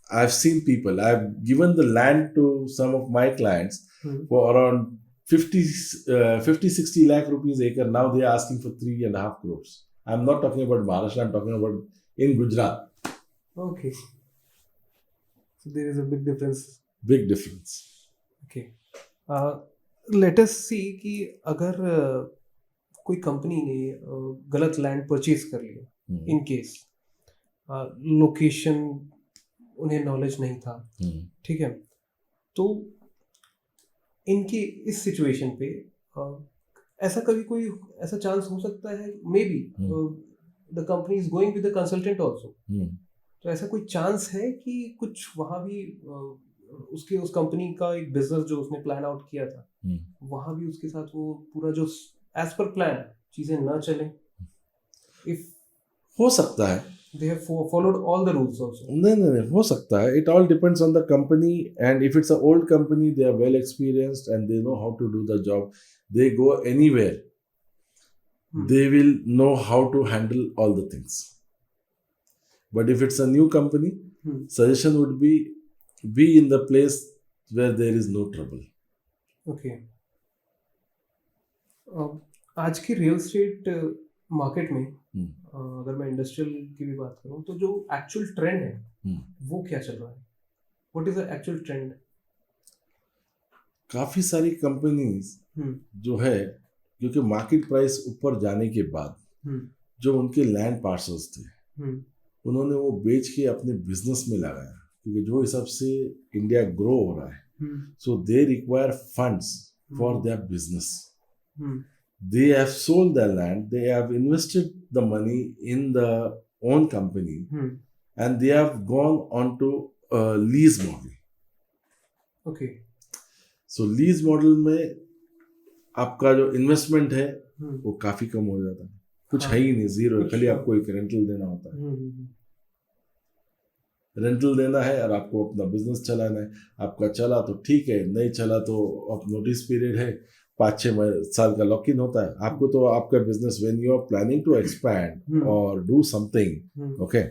I've seen people. I've given the land to some of my clients for around 50-60 lakh rupees acre. Now they are asking for 3.5 crores. I'm not talking about Maharashtra. I'm talking about in Gujarat. Okay. So there is a big difference. Big difference. Okay. Let us see कि अगर कोई company ने गलत land purchase कर लिया, in case location उन्हें knowledge नहीं था, ठीक है, तो इनके इस सिचुएशन पे ऐसा कभी कोई ऐसा चांस हो सकता है, may be the company is going with the consultant also, तो ऐसा कोई चांस है कि कुछ वहाँ भी उसके उस कंपनी का एक बिजनेस जो उसने प्लान आउट किया था, वहां भी उसके साथ वो पूरा जो एज पर प्लान चीजें ना चलें? इफ हो सकता है, they have followed all the rules also. नहीं, हो सकता है. It all depends on the company, and if it's an old company, they are well experienced and they know how to do the job. They go anywhere. They will know how to handle all the things. But if it's a new company, suggestion would be in the place where there is no trouble. Okay. आज की real estate market में अगर मैं industrial की भी बात करूं, तो जो एक्चुअल ट्रेंड है वो क्या चल रहा है? What is the actual trend? काफी सारी कंपनीज जो है, क्योंकि मार्केट प्राइस ऊपर जाने के बाद जो उनके लैंड पार्सल्स थे, उन्होंने वो बेच के अपने बिजनेस में लगाया, क्योंकि जो हिसाब से इंडिया ग्रो हो रहा है, so they require funds for their business. They have sold their land, they have invested the money in the own company, and they have gone on to a lease model. Okay. So lease model में आपका जो investment है वो काफी कम हो जाता है, कुछ है ही नहीं, जीरो है, खाली आपको एक रेंटल देना होता है. रेंटल देना है और आपको अपना बिजनेस चलाना है. आपका चला तो ठीक है, नहीं चला तो अब नोटिस पीरियड है, 5-6 साल का लॉक इन होता है। आपको तो आपका business when you are planning to expand और do something, okay,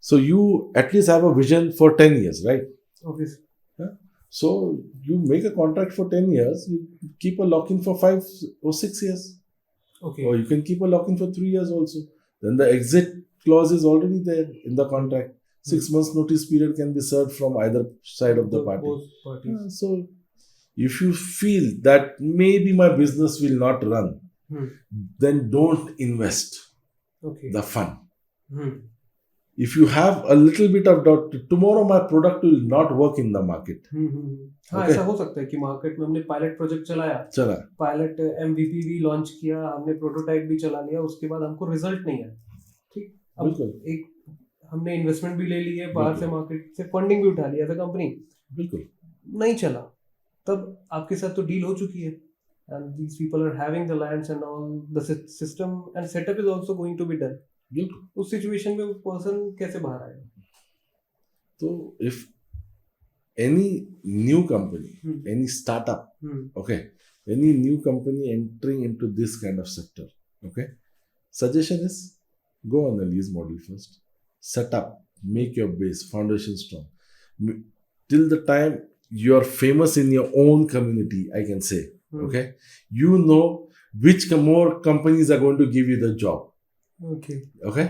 so you at least have a vision for 10 years, right? Obviously. Yeah? So you make a contract for 10 years, you keep a lock in for 5 or 6 years. Okay. Or you can keep a lock in for 3 years also. Then the exit clause is already there in the contract. 6 months notice period can be served from either side of the party. Both parties. Yeah, so if you feel that maybe my business will not run, then don't invest the fund. If you have a little bit of doubt, tomorrow my product will not work in the market. हाँ, ऐसा हो सकता है कि market में हमने pilot project चला, pilot MVP भी लॉन्च किया, हमने प्रोटोटाइप भी चला लिया, उसके बाद हमको रिजल्ट नहीं आया, ठीक, अब एक हमने इन्वेस्टमेंट भी ले ली है, बाहर से मार्केट से फंडिंग भी उठा लिया एज अ कंपनी, बिल्कुल नहीं चला, तब आपके साथ तो डील हो चुकी है, and these people are having the lands and all, the system and setup is also going to be done. उस सिचुएशन में वो पर्सन कैसे बाहर आएगा? तो if any new company, any startup, okay, any new company entering into this kind of sector, okay, suggestion is go on a lease model first, set up, make your base foundation strong till the time you are famous in your own community, I can say, okay, you know which more companies are going to give you the job. Okay,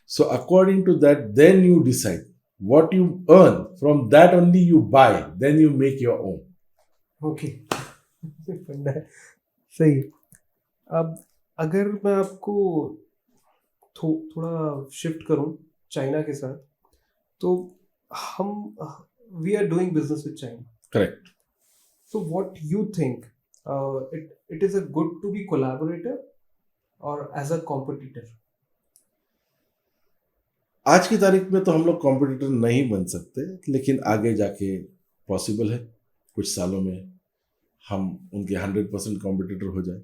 so according to that, then you decide what you earn from that, only you buy, then you make your own. Okay. सही। अब अगर मैं आपको थोड़ा shift करूं China के साथ, तो हम we are doing business with China, correct, so what you think, it is a good to be collaborator और एज अ कॉम्पिटिटर? आज की तारीख में तो हम लोग कॉम्पिटिटर नहीं बन सकते, लेकिन आगे जाके पॉसिबल है, कुछ सालों में हम उनके 100% कॉम्पिटिटर हो जाए।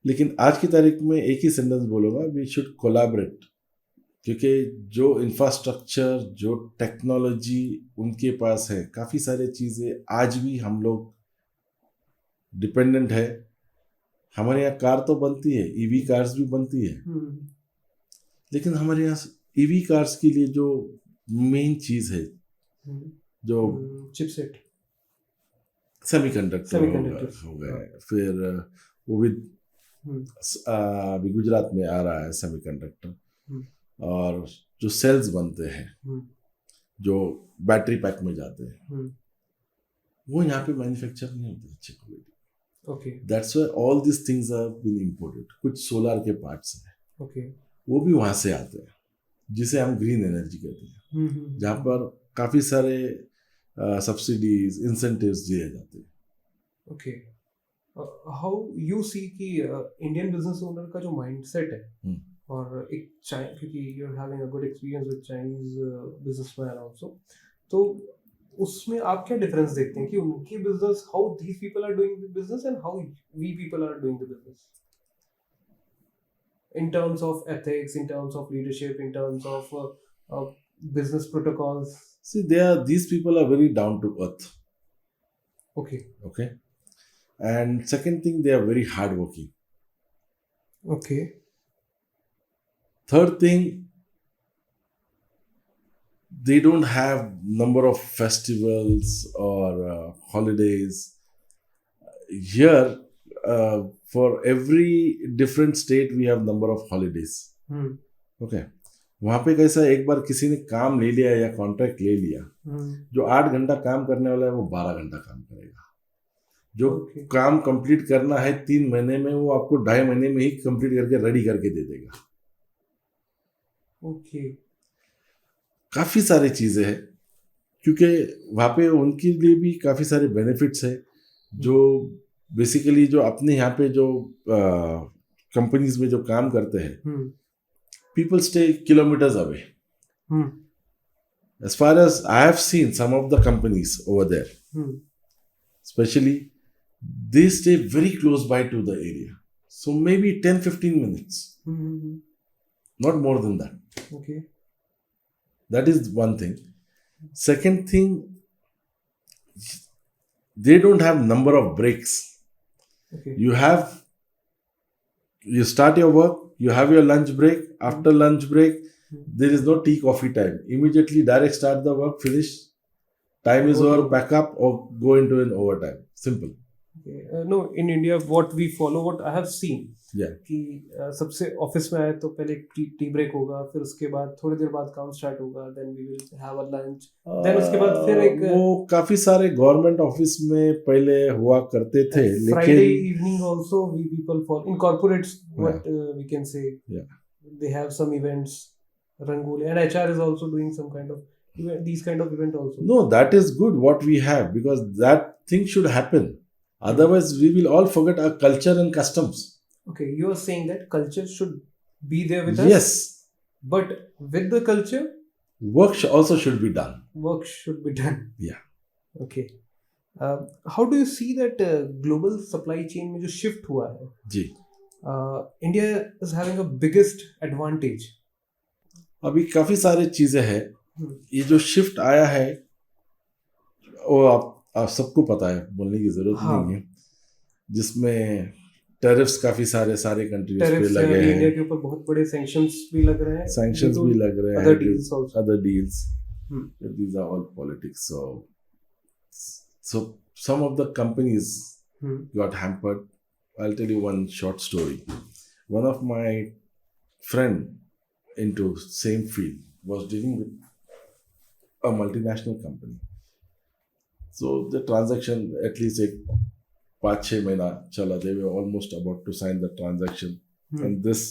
लेकिन आज की तारीख में एक ही सेंटेंस बोलूँगा, वी शुड कोलैबोरेट, क्योंकि जो इंफ्रास्ट्रक्चर, जो टेक्नोलॉजी उनके पास है, काफ़ी सारी चीज़ें आज भी हम लोग डिपेंडेंट है। हमारे यहाँ कार तो बनती है, ईवी कार्स भी बनती है, लेकिन हमारे यहाँ ईवी कार्स के लिए जो मेन चीज है, जो चिपसेट, सेमीकंडक्टर हो गए, फिर वो भी अभी गुजरात में आ रहा है सेमीकंडक्टर, और जो सेल्स बनते हैं जो बैटरी पैक में जाते हैं, वो यहाँ पे मैन्युफैक्चर नहीं होते अच्छी quality. Okay, that's why all this things are been imported. कुछ सोलर के पार्ट्स हैं, ओके, वो भी वहां से आते हैं, जिसे हम ग्रीन एनर्जी कहते हैं, जहाँ पर काफी सारे सब्सिडीज, इंसेंटिव्स दिए जाते हैं। ओके, हाउ यू सी कि इंडियन बिजनेस ओनर का जो माइंडसेट है, और एक क्योंकि you are having a good experience with Chinese businessman also, तो उसमें आप क्या डिफरेंस देखते हैं कि उनकी business, how these people are doing the business and how we people are doing the business, in terms of ethics, in terms of leadership, in terms of business protocols? See, these people are very down to earth. Okay. And second thing, they are very hardworking. Okay. Third thing, they don't have number of festivals or holidays. Here, for every different state we have number of holidays. Okay, वहाँ पे कैसा, एक बार किसी ने काम ले लिया या कॉन्ट्रैक्ट ले लिया, जो 8 घंटा काम करने वाला है वो 12 घंटा काम करेगा। जो काम कंप्लीट करना है 3 महीने में, वो आपको 2.5 महीने में ही कंप्लीट करके रेडी करके दे देगा। ओके, काफी सारी चीजें हैं, क्योंकि वहाँ पे उनके लिए भी काफी सारे बेनिफिट्स है, जो बेसिकली जो अपने यहाँ पे जो कंपनीज में जो काम करते हैं, people stay kilometres away. As far as I have seen some of the companies over there, specially they stay very close by to the area, so maybe 10-15 minutes, not more than that. Okay, that is one thing. Second thing, they don't have number of breaks. Okay. You start your work, you have your lunch break. After lunch break, there is no tea coffee time. Immediately direct start the work, finish. Time is over, pack up or go into an overtime. Simple. Okay. No, in India, what we follow, what I have seen, Yeah. कि सबसे office में आए तो पहले tea break होगा, फिर उसके बाद थोड़ी देर बाद काम स्टार्ट होगा, then we will have a lunch, then उसके बाद फिर एक वो काफी सारे गवर्नमेंट ऑफिस में पहले हुआ करते थे, लेकिन Friday evening also we people follow in corporates what we can say they have some events rangoli and HR is also doing some kind of these kind of event also. No, that is good what we have, because that thing should happen. Otherwise, we will all forget our culture and customs. Okay, you are saying that culture should be there with us. Yes. But with the culture, work also should be done. Work should be done. Yeah. Okay. How do you see that global supply chain में जो shift हुआ है? जी. India is having a biggest advantage. अभी काफी सारी चीजें हैं. ये जो शिफ्ट आया है वो आप सबको पता है, बोलने की जरूरत नहीं है, जिसमें टैरिफ्स काफी सारे कंट्रीज पे लगे हैं. इंडिया के ऊपर बहुत बड़े सैंक्शंस भी लग रहे हैं. सैंक्शंस भी लग रहे हैं. Other deals. These are all politics. So some of the companies got hampered. I'll tell you one short story. One of my friend into same field was dealing with a multinational company. So the transaction at least 5-6 महीना चला. They were almost about to sign the transaction. And this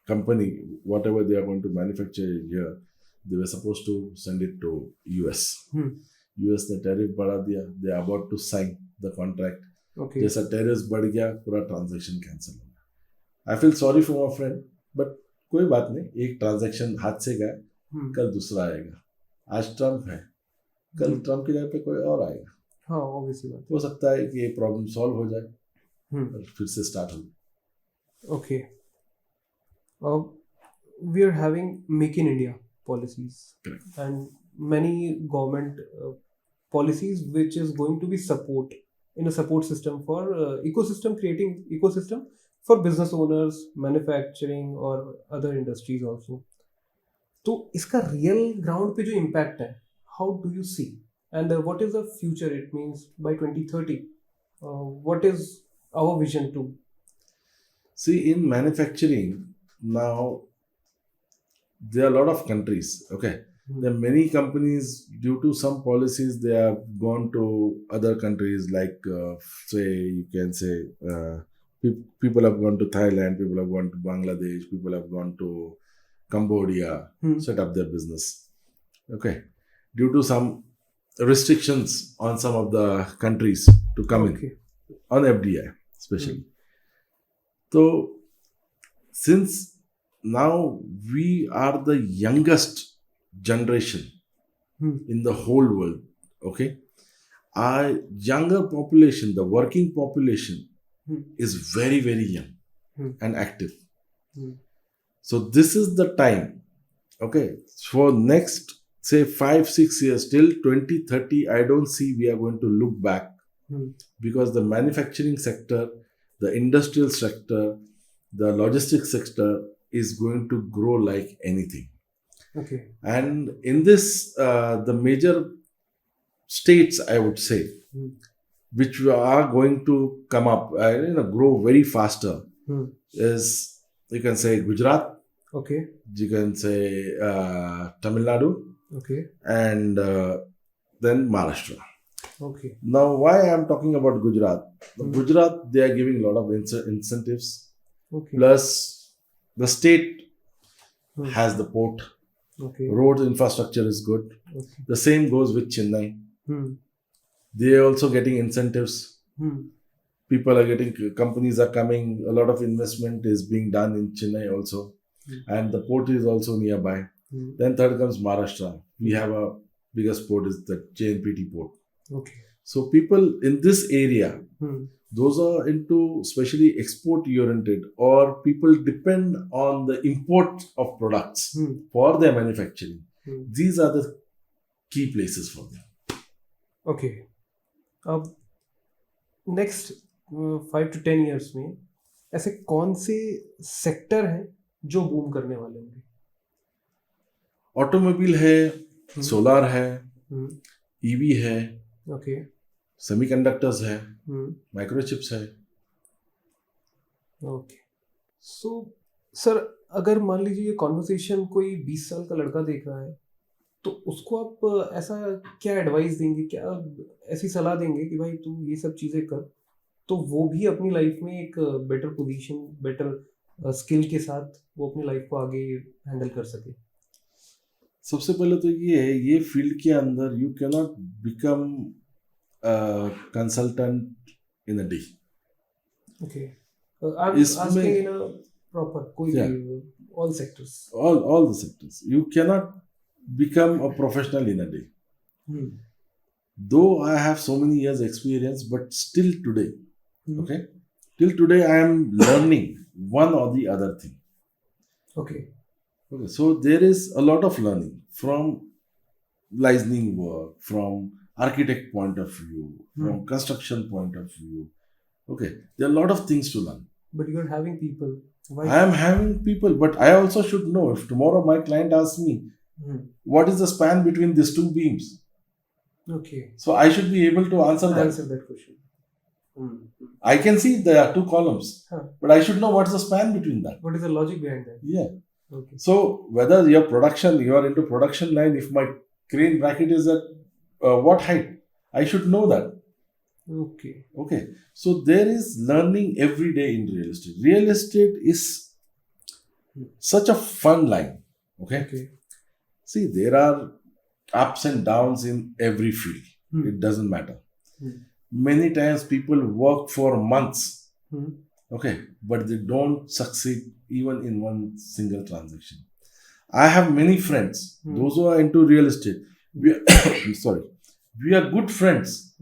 company, whatever they are going to manufacture here, they were supposed to send it to US. US ने tariff बढ़ा दिया. They are about to sign the contract. Okay. जैसा tariff बढ़ गया, पूरा transaction cancel हो गया. I feel sorry for my friend, but कोई बात नहीं. एक transaction हाथ से गया, कल दूसरा आएगा. आज ट्रम्प है, कल ट्रम्प की जगह पे कोई और आएगा. हाँ, ऑब्वियसली बात. हो सकता है कि ये प्रॉब्लम सॉल्व हो जाए और फिर से स्टार्ट हो जाए. Okay. We are having make in India policies and many government policies which is going to be support in a support system for ecosystem, creating ecosystem for business owners, manufacturing or other industries also. तो इसका real ground पे जो impact है, how do you see and what is the future? It means by 2030 what is our vision to see in manufacturing now? There are lot of countries. Okay, there are many companies, due to some policies, they have gone to other countries, like say you can say people have gone to Thailand, people have gone to Bangladesh, people have gone to Cambodia, set up their business. Okay, due to some restrictions on some of the countries to come in on FDI especially. So since now we are the youngest generation in the whole world, okay, our younger population, the working population, is very, very young and active. So this is the time, okay, for next say 5-6 years till 2030, I don't see we are going to look back, because the manufacturing sector, the industrial sector, the logistics sector is going to grow like anything. Okay. And in this, the major states, I would say, which are going to come up, grow very faster, is, you can say Gujarat. Okay. You can say Tamil Nadu. Okay. And then Maharashtra. Okay. Now, why I am talking about Gujarat? Gujarat, they are giving a lot of incentives. Okay. Plus, the state has the port. Okay. Road infrastructure is good. Okay. The same goes with Chennai. They are also getting incentives. People are getting, companies are coming, a lot of investment is being done in Chennai also. And the port is also nearby. Then third comes Maharashtra. We have a biggest port is the JNPT port. Okay. So people in this area, those are into especially export oriented, or people depend on the import of products for their manufacturing. These are the key places for them. Okay. Next, 5 to 10 years में ऐसे कौन से sector हैं जो boom करने वाले होंगे? Automobile है, सोलार है, ईवी है, ओके, सेमीकंडक्टर्स है, माइक्रोचिप्स है. ओके. सो सर, अगर मान लीजिए ये कॉन्वर्सेशन कोई 20 साल का लड़का देख रहा है, तो उसको आप ऐसा क्या एडवाइस देंगे, क्या ऐसी सलाह देंगे कि भाई तू ये सब चीज़ें कर, तो वो भी अपनी लाइफ में एक बेटर पोजीशन, बेटर स्किल के साथ वो अपनी लाइफ को आगे हैंडल कर सके? सबसे पहले तो ये है, ये फील्ड के अंदर you can not become consultant in a day. Okay, I am इसमें आस्किंग इन अ प्रॉपर कोई भी all sectors. all the sectors you cannot become a professional in a day. Though I have so many years experience, but still today, okay, till today I am learning one or the other thing. Okay, So there is a lot of learning from licensing work, from architect point of view, from construction point of view. Okay, there are a lot of things to learn. but you're having people. Why? I am having people, but I also should know if tomorrow my client asks me, what is the span between these two beams? Okay, So I should be able to answer that question. I can see there are two columns, but I should know what's the span between that. What is the logic behind that? Yeah. Okay. So whether you are into production line, if my crane bracket is at what height, I should know that. Okay. So there is learning every day in real estate. Real estate is such a fun line. Okay. See, there are ups and downs in every field. It doesn't matter. Many times people work for months. Okay, but they don't succeed even in one single transaction. I have many friends, those who are into real estate. We are good friends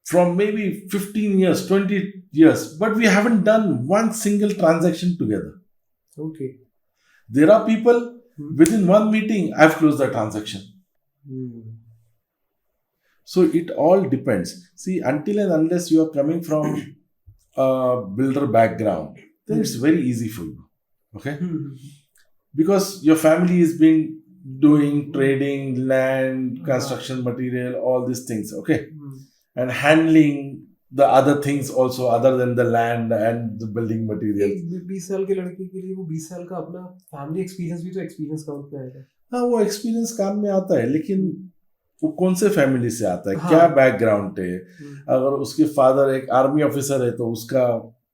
from maybe 15 years, 20 years, but we haven't done one single transaction together. Okay. There are people, within one meeting, I've closed the transaction. So it all depends. See, until and unless you are coming from a builder background, then it's very easy for you. Okay? Because your family is being doing trading, land, construction material, all these things. Okay? And handling the other things also other than the land and the building material. 20 साल के लड़के के लिए वो 20 साल का अपना family experience भी तो एक्सपीरियंस काउंट में आएगा. हाँ, वो एक्सपीरियंस काम में आता है, लेकिन वो कौन से फैमिली से आता है, क्या बैकग्राउंड है. अगर उसके फादर एक आर्मी ऑफिसर है तो उसका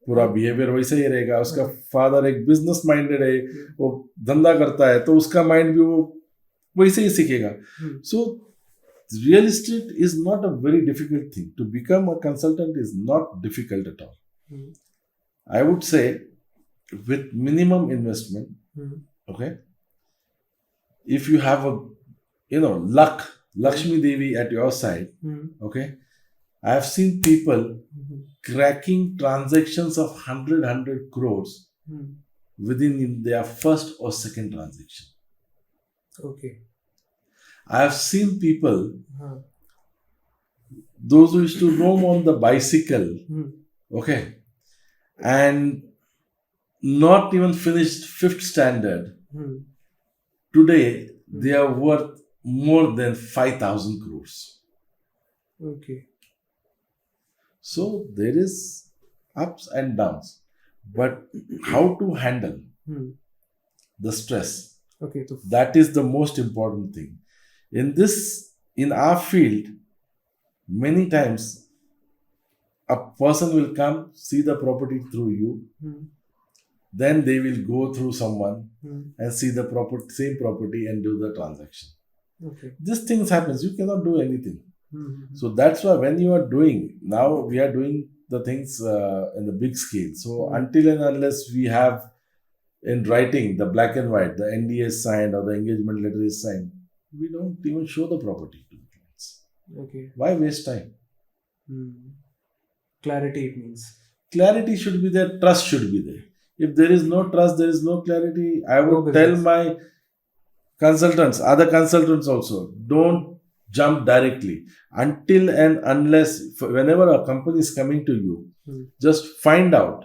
पूरा बिहेवियर वैसे ही रहेगा. उसका फादर एक बिजनेस माइंडेड है, वो धंधा करता है, तो उसका माइंड भी वो वैसे ही सीखेगा. सो real estate is not a very difficult thing. To become a consultant is not difficult at all. I would say with minimum investment, okay, if you have a luck, Lakshmi Devi at your side, okay, I have seen people cracking transactions of 100 crores within their first or second transaction. Okay. I have seen people, those who used to roam on the bicycle, okay, and not even finished 5th standard. Today, they are worth more than 5,000 crores. Okay. So, there is ups and downs. But how to handle the stress, okay, so that is the most important thing. In our field, many times a person will come, see the property through you, then they will go through someone and see the same property and do the transaction. Okay. These things happens, you cannot do anything. So that's why when you are doing, now we are doing the things in the big scale. So until and unless we have in writing the black and white, the NDA is signed or the engagement letter is signed, we don't even show the property to the clients. Okay. Why waste time? Clarity, it means. Clarity should be there, trust should be there. If there is no trust, there is no clarity. I would tell my consultants, other consultants also, don't jump directly until and unless whenever a company is coming to you, just find out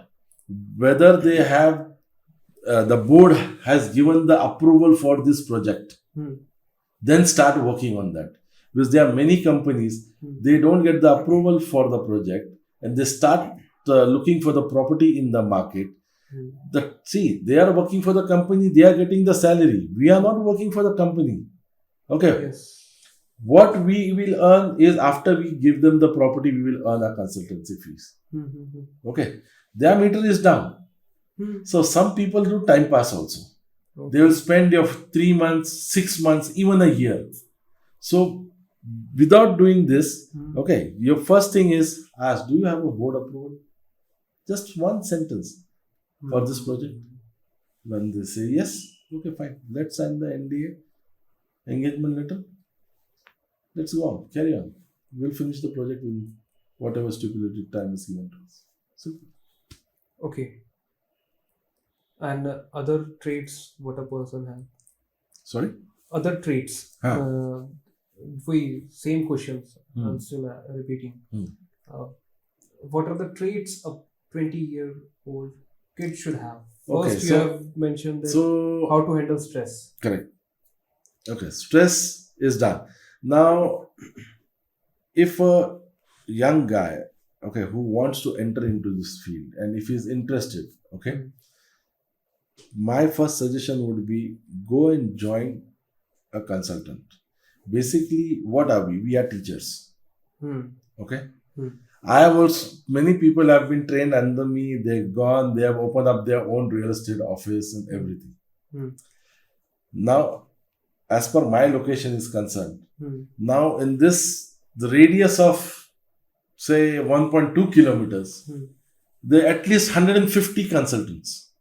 whether they have the board has given the approval for this project. Then start working on that, because there are many companies, they don't get the approval for the project and they start looking for the property in the market. They are working for the company, they are getting the salary, we are not working for the company. Okay. Yes. What we will earn is after we give them the property, we will earn our consultancy fees. Okay. Their meter is down. So some people do time pass also. They will spend your 3 months, 6 months, even a year. So without doing this, okay, your first thing is ask, do you have a board approval? Just one sentence for this project. When they say yes, okay, fine. Let's sign the NDA, engagement letter. Let's go on, carry on. We'll finish the project in whatever stipulated time is given to us. Simple. Okay. And other traits what a person has? Sorry? Other traits. Same questions. I'm still repeating. What are the traits a 20-year-old kid should have? First, you have mentioned that how to handle stress. Correct. Okay, stress is done. Now, if a young guy, okay, who wants to enter into this field and if he's interested, okay, my first suggestion would be go and join a consultant. Basically, what are we? We are teachers. Okay. I have also, many people have been trained under me. They've gone, they have opened up their own real estate office and everything. Now, as per my location is concerned, now in this, the radius of say 1.2 kilometers, there are at least 150 consultants.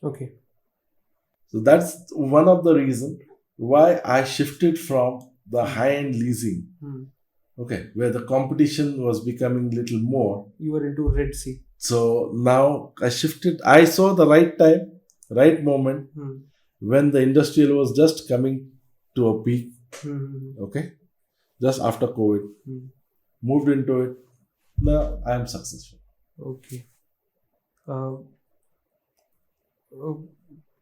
Okay. So that's one of the reasons why I shifted from the high-end leasing, okay, where the competition was becoming little more. You were into Red Sea. So now I shifted. I saw the right time, right moment when the industrial was just coming to a peak. Okay, just after COVID, moved into it. Now I am successful. Okay.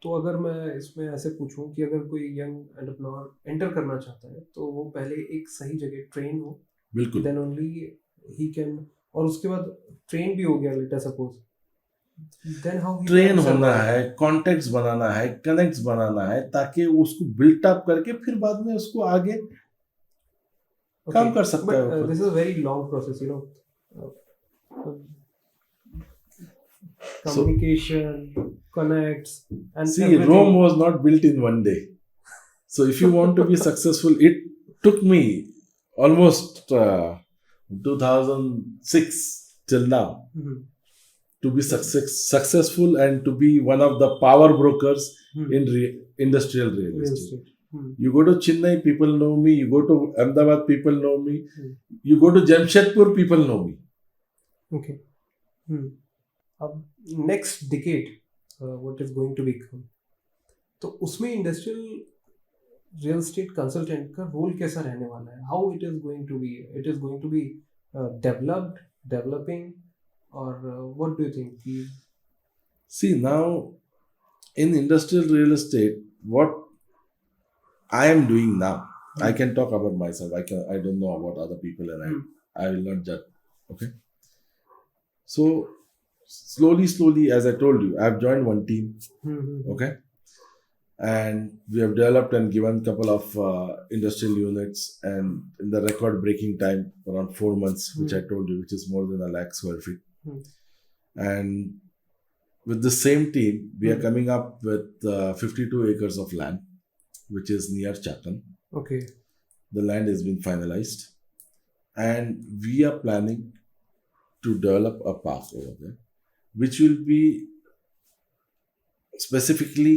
तो अगर मैं इसमें ऐसे पूछूं कि अगर कोई young entrepreneur enter करना चाहता है तो वो पहले एक सही जगह ट्रेन हो, बिल्कुल, देन ओनली ही कैन, और उसके बाद ट्रेन भी हो गया later suppose, then how train होना है, कॉन्टेक्ट्स बनाना है, कनेक्ट्स बनाना है, ताकि उसको बिल्ट अप करके फिर बाद में उसको आगे काम कर सकता है. This is a very long process, you know. Communication, connects, and see, everything. Rome was not built in one day. So if you want to be successful, it took me almost 2006 till now to be successful and to be one of the power brokers in industrial real estate. You go to Chennai, people know me. You go to Ahmedabad, people know me. You go to Jamshedpur, people know me. Okay. अब next decade what is going to become, तो उसमें industrial real estate consultant का role कैसा रहने वाला है? How it is going to be developed, developing, और what do you think? See, now in industrial real estate, what I am doing now, I can talk about myself. I don't know about other people, and I will not judge. Okay. So slowly, as I told you, I've joined one team. Okay. And we have developed and given a couple of industrial units, and in the record breaking time, around 4 months, which I told you, which is more than 1 lakh square feet. And with the same team, we are coming up with 52 acres of land, which is near Chakan. Okay. The land has been finalized, and we are planning to develop a park over there, which will be specifically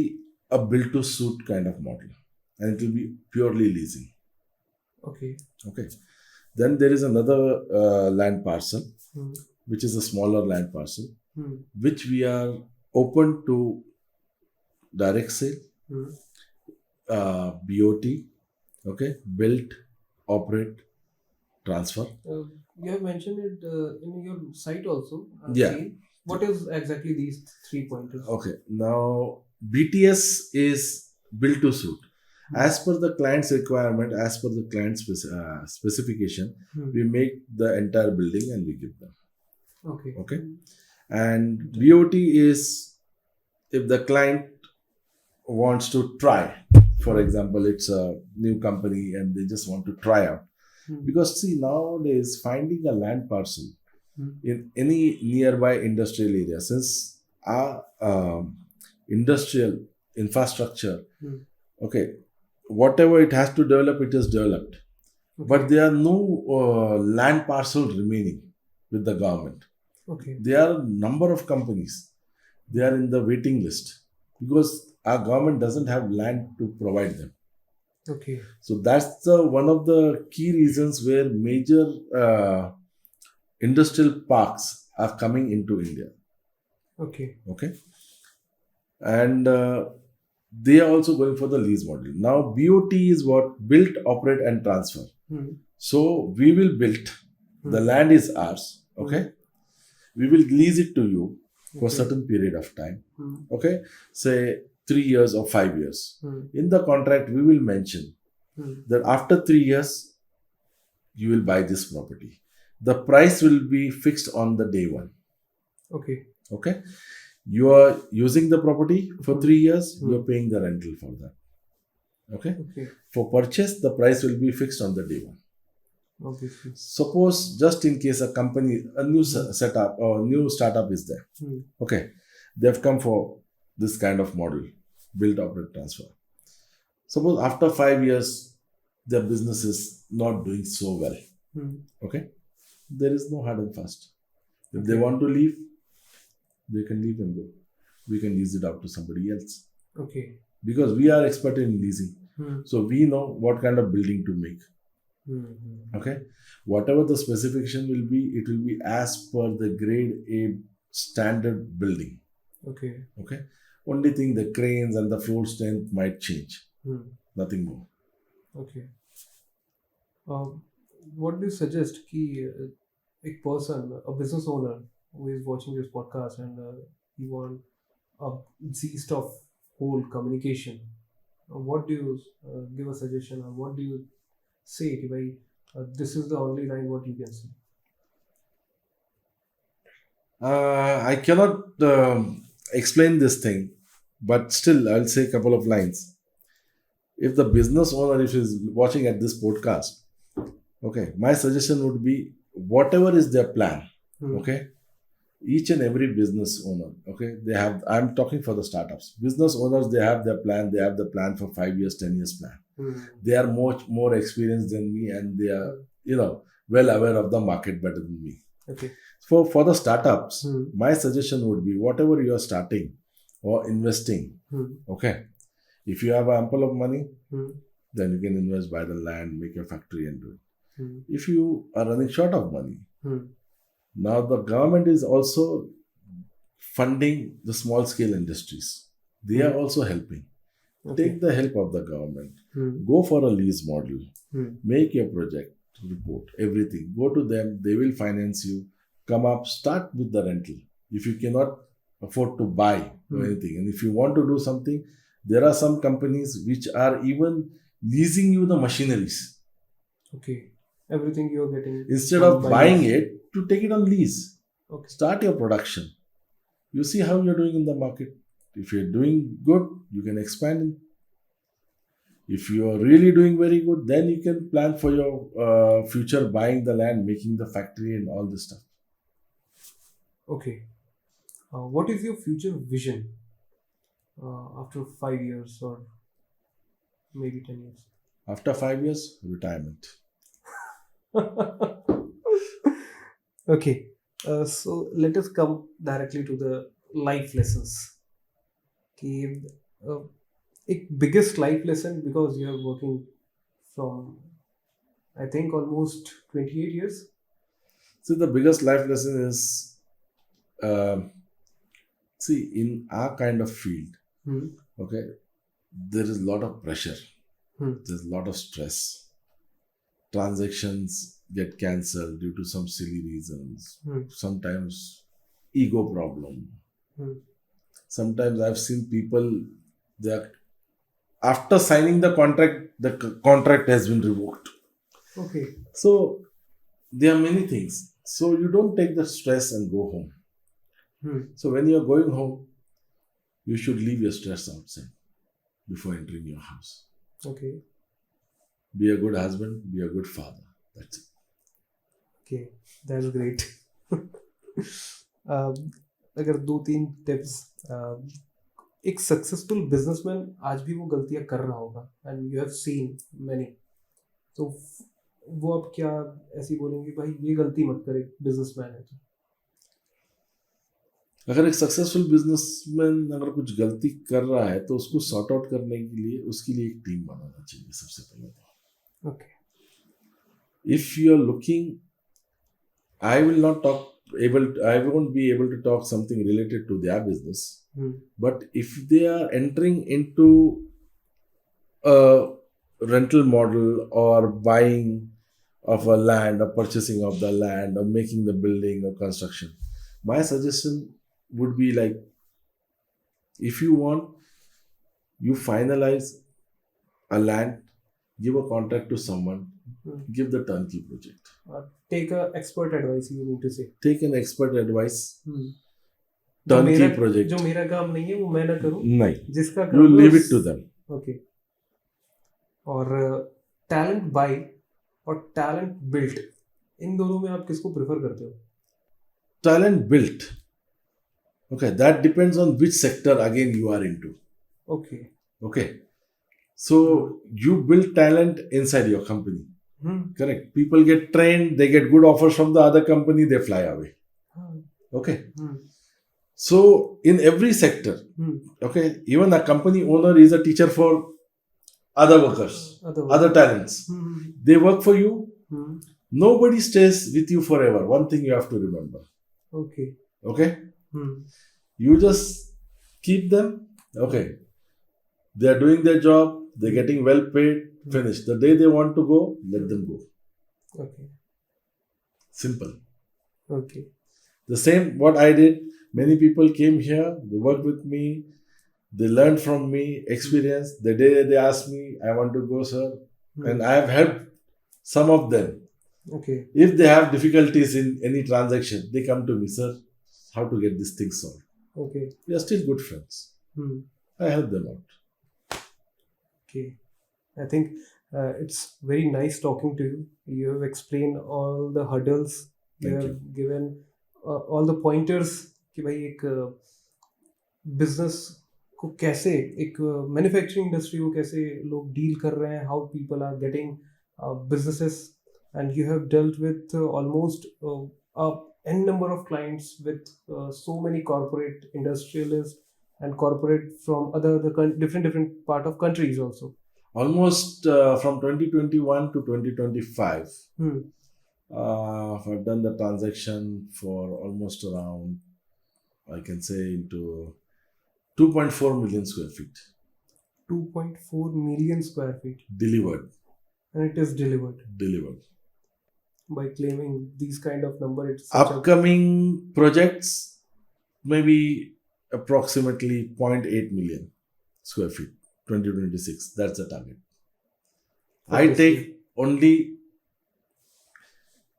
a build-to-suit kind of model, and it will be purely leasing. Okay. Okay. Then there is another land parcel, which is a smaller land parcel, which we are open to direct sale, BOT, okay, built operate, transfer. You have mentioned it in your site also. Yeah. Seen. What is exactly these 3 pointers? Okay. Now, BTS is built to suit. As per the client's requirement, as per the client's specification, we make the entire building and we give them. Okay. Okay. And BOT is if the client wants to try. For example, it's a new company and they just want to try out. Because see, nowadays finding a land parcel in any nearby industrial area, since our industrial infrastructure, okay, whatever it has to develop, it is developed. Okay. But there are no land parcel remaining with the government. Okay. There are a number of companies. They are in the waiting list because our government doesn't have land to provide them. Okay. So that's one of the key reasons where major industrial parks are coming into India. Okay. Okay. And they are also going for the lease model. Now, BOT is what? Built, operate and transfer. So we will build. The land is ours. Okay. We will lease it to you for a certain period of time. Okay. Say 3 years or 5 years. In the contract, we will mention that after 3 years, you will buy this property. The price will be fixed on the day one. Okay. Okay. You are using the property for 3 years, you are paying the rental for that. Okay. Okay. For purchase, the price will be fixed on the day one. Obviously. Suppose just in case a company, a new setup or new startup is there. Okay. They have come for this kind of model, build, operate, transfer. Suppose after 5 years, their business is not doing so well. Okay. There is no hard and fast. If they want to leave, they can leave and go. We can lease it out to somebody else. Okay. Because we are expert in leasing. So we know what kind of building to make. Okay. Whatever the specification will be, it will be as per the grade A standard building. Okay. Okay. Only thing, the cranes and the floor strength might change. Nothing more. Okay. What do you suggest ki a person, a business owner who is watching this podcast and you want a gist of whole communication, what do you give a suggestion or what do you say ki bhai, this is the only line what you can say? I cannot explain this thing, but still I'll say a couple of lines. If the business owner, if is watching at this podcast, okay, my suggestion would be whatever is their plan. Okay. Each and every business owner, okay, they have, I'm talking for the startups. Business owners, they have their plan. They have the plan for 5 years, 10 years plan. They are much more experienced than me and they are, well aware of the market better than me. Okay. For the startups, my suggestion would be whatever you are starting or investing, okay, if you have ample of money, then you can invest, buy the land, make a factory and do it. If you are running short of money, now the government is also funding the small scale industries. They are also helping. Okay. Take the help of the government. Go for a lease model. Make your project report, everything. Go to them. They will finance you. Come up, start with the rental. If you cannot afford to buy or anything, and if you want to do something, there are some companies which are even leasing you the machineries. Okay. Everything you are getting. Instead of buying it, to take it on lease. Okay. Start your production. You see how you're doing in the market. If you're doing good, you can expand it. If you are really doing very good, then you can plan for your future, buying the land, making the factory and all this stuff. Okay. What is your future vision after 5 years or maybe 10 years? After 5 years, retirement. Okay. So let us come directly to the life lessons. A biggest life lesson, because you are working from, I think, almost 28 years. So the biggest life lesson is, see, in our kind of field, okay, there is a lot of pressure. There's a lot of stress. transactions get cancelled due to some silly reasons. Sometimes ego problem. Sometimes I've seen people that after signing the contract has been revoked. Okay. So there are many things. So you don't take the stress and go home. So when you're going home, you should leave your stress outside before entering your house. Okay. Be a good husband, be a good father. That's it. Okay, that's great. अगर 2-3 tips, एक successful businessman आज भी वो गलतियां कर रहा होगा and you have seen many, तो वो आप क्या ऐसी बोलेंगे भाई ये गलती मत करे बिजनेसमैन है तो? अगर एक सक्सेसफुल बिजनेसमैन अगर कुछ गलती कर रहा है तो उसको सॉर्ट आउट करने के लिए उसके लिए एक टीम बनाना चाहिए सबसे पहले तो. Okay. If you are looking, I won't be able to talk something related to their business. But if they are entering into a rental model or buying of a land or purchasing of the land or making the building or construction, my suggestion would be like, if you want, you finalize a land, give a contract to someone, give the turnkey project. Take a expert advice, you need to say. Take an expert advice. Turnkey project. जो मेरा काम नहीं है वो मैं ना करूँ. नहीं. जिसका You leave it to them. Okay. और talent buy और talent built, इन दोनों में आप किसको प्रेफर करते हो? Talent built. Okay, that depends on which sector again you are into. Okay. So you build talent inside your company. Correct. People get trained, they get good offers from the other company, they fly away. Okay. So in every sector, okay, even a company owner is a teacher for other workers, other talents. They work for you. Nobody stays with you forever. One thing you have to remember. Okay. You just keep them. Okay. They are doing their job. They're getting well paid. Finish. The day they want to go, let them go. Okay. Simple. Okay. The same what I did. Many people came here. They worked with me. They learned from me. Experience. The day they asked me, I want to go, sir. And I have helped some of them. Okay. If they have difficulties in any transaction, they come to me, sir. How to get this thing solved? Okay. We are still good friends. I help them out. Okay. I think it's very nice talking to you. You have explained all the hurdles. You have given all the pointers कि भाई एक business को कैसे, एक manufacturing industry को कैसे लोग deal कर रहे हैं, how people are getting businesses, and you have dealt with almost n number of clients with so many corporate industrialists and corporate from other different part of countries also. Almost from 2021 to 2025, I've done the transaction for almost around, I can say, into 2.4 million square feet. 2.4 million square feet. Delivered. And it is delivered. Delivered. By claiming these kind of number, it's upcoming projects, maybe approximately 0.8 million square feet, 2026. That's the target. I take only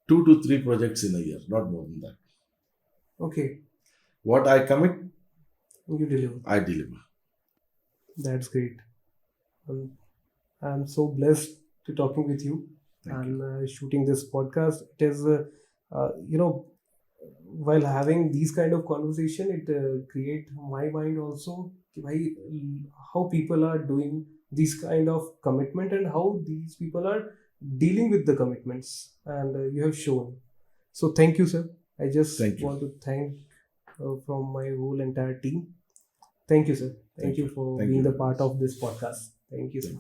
2 to 3 projects in a year, not more than that. Okay. What I commit, you deliver. I deliver. That's great. I'm so blessed to talking with you. And shooting this podcast. It is while having these kind of conversation, it create my mind also how people are doing this kind of commitment and how these people are dealing with the commitments, and you have shown. So thank you, sir. I just want to thank from my whole entire team. Thank you, sir. Thank you for being the part of this podcast. Thank you, sir.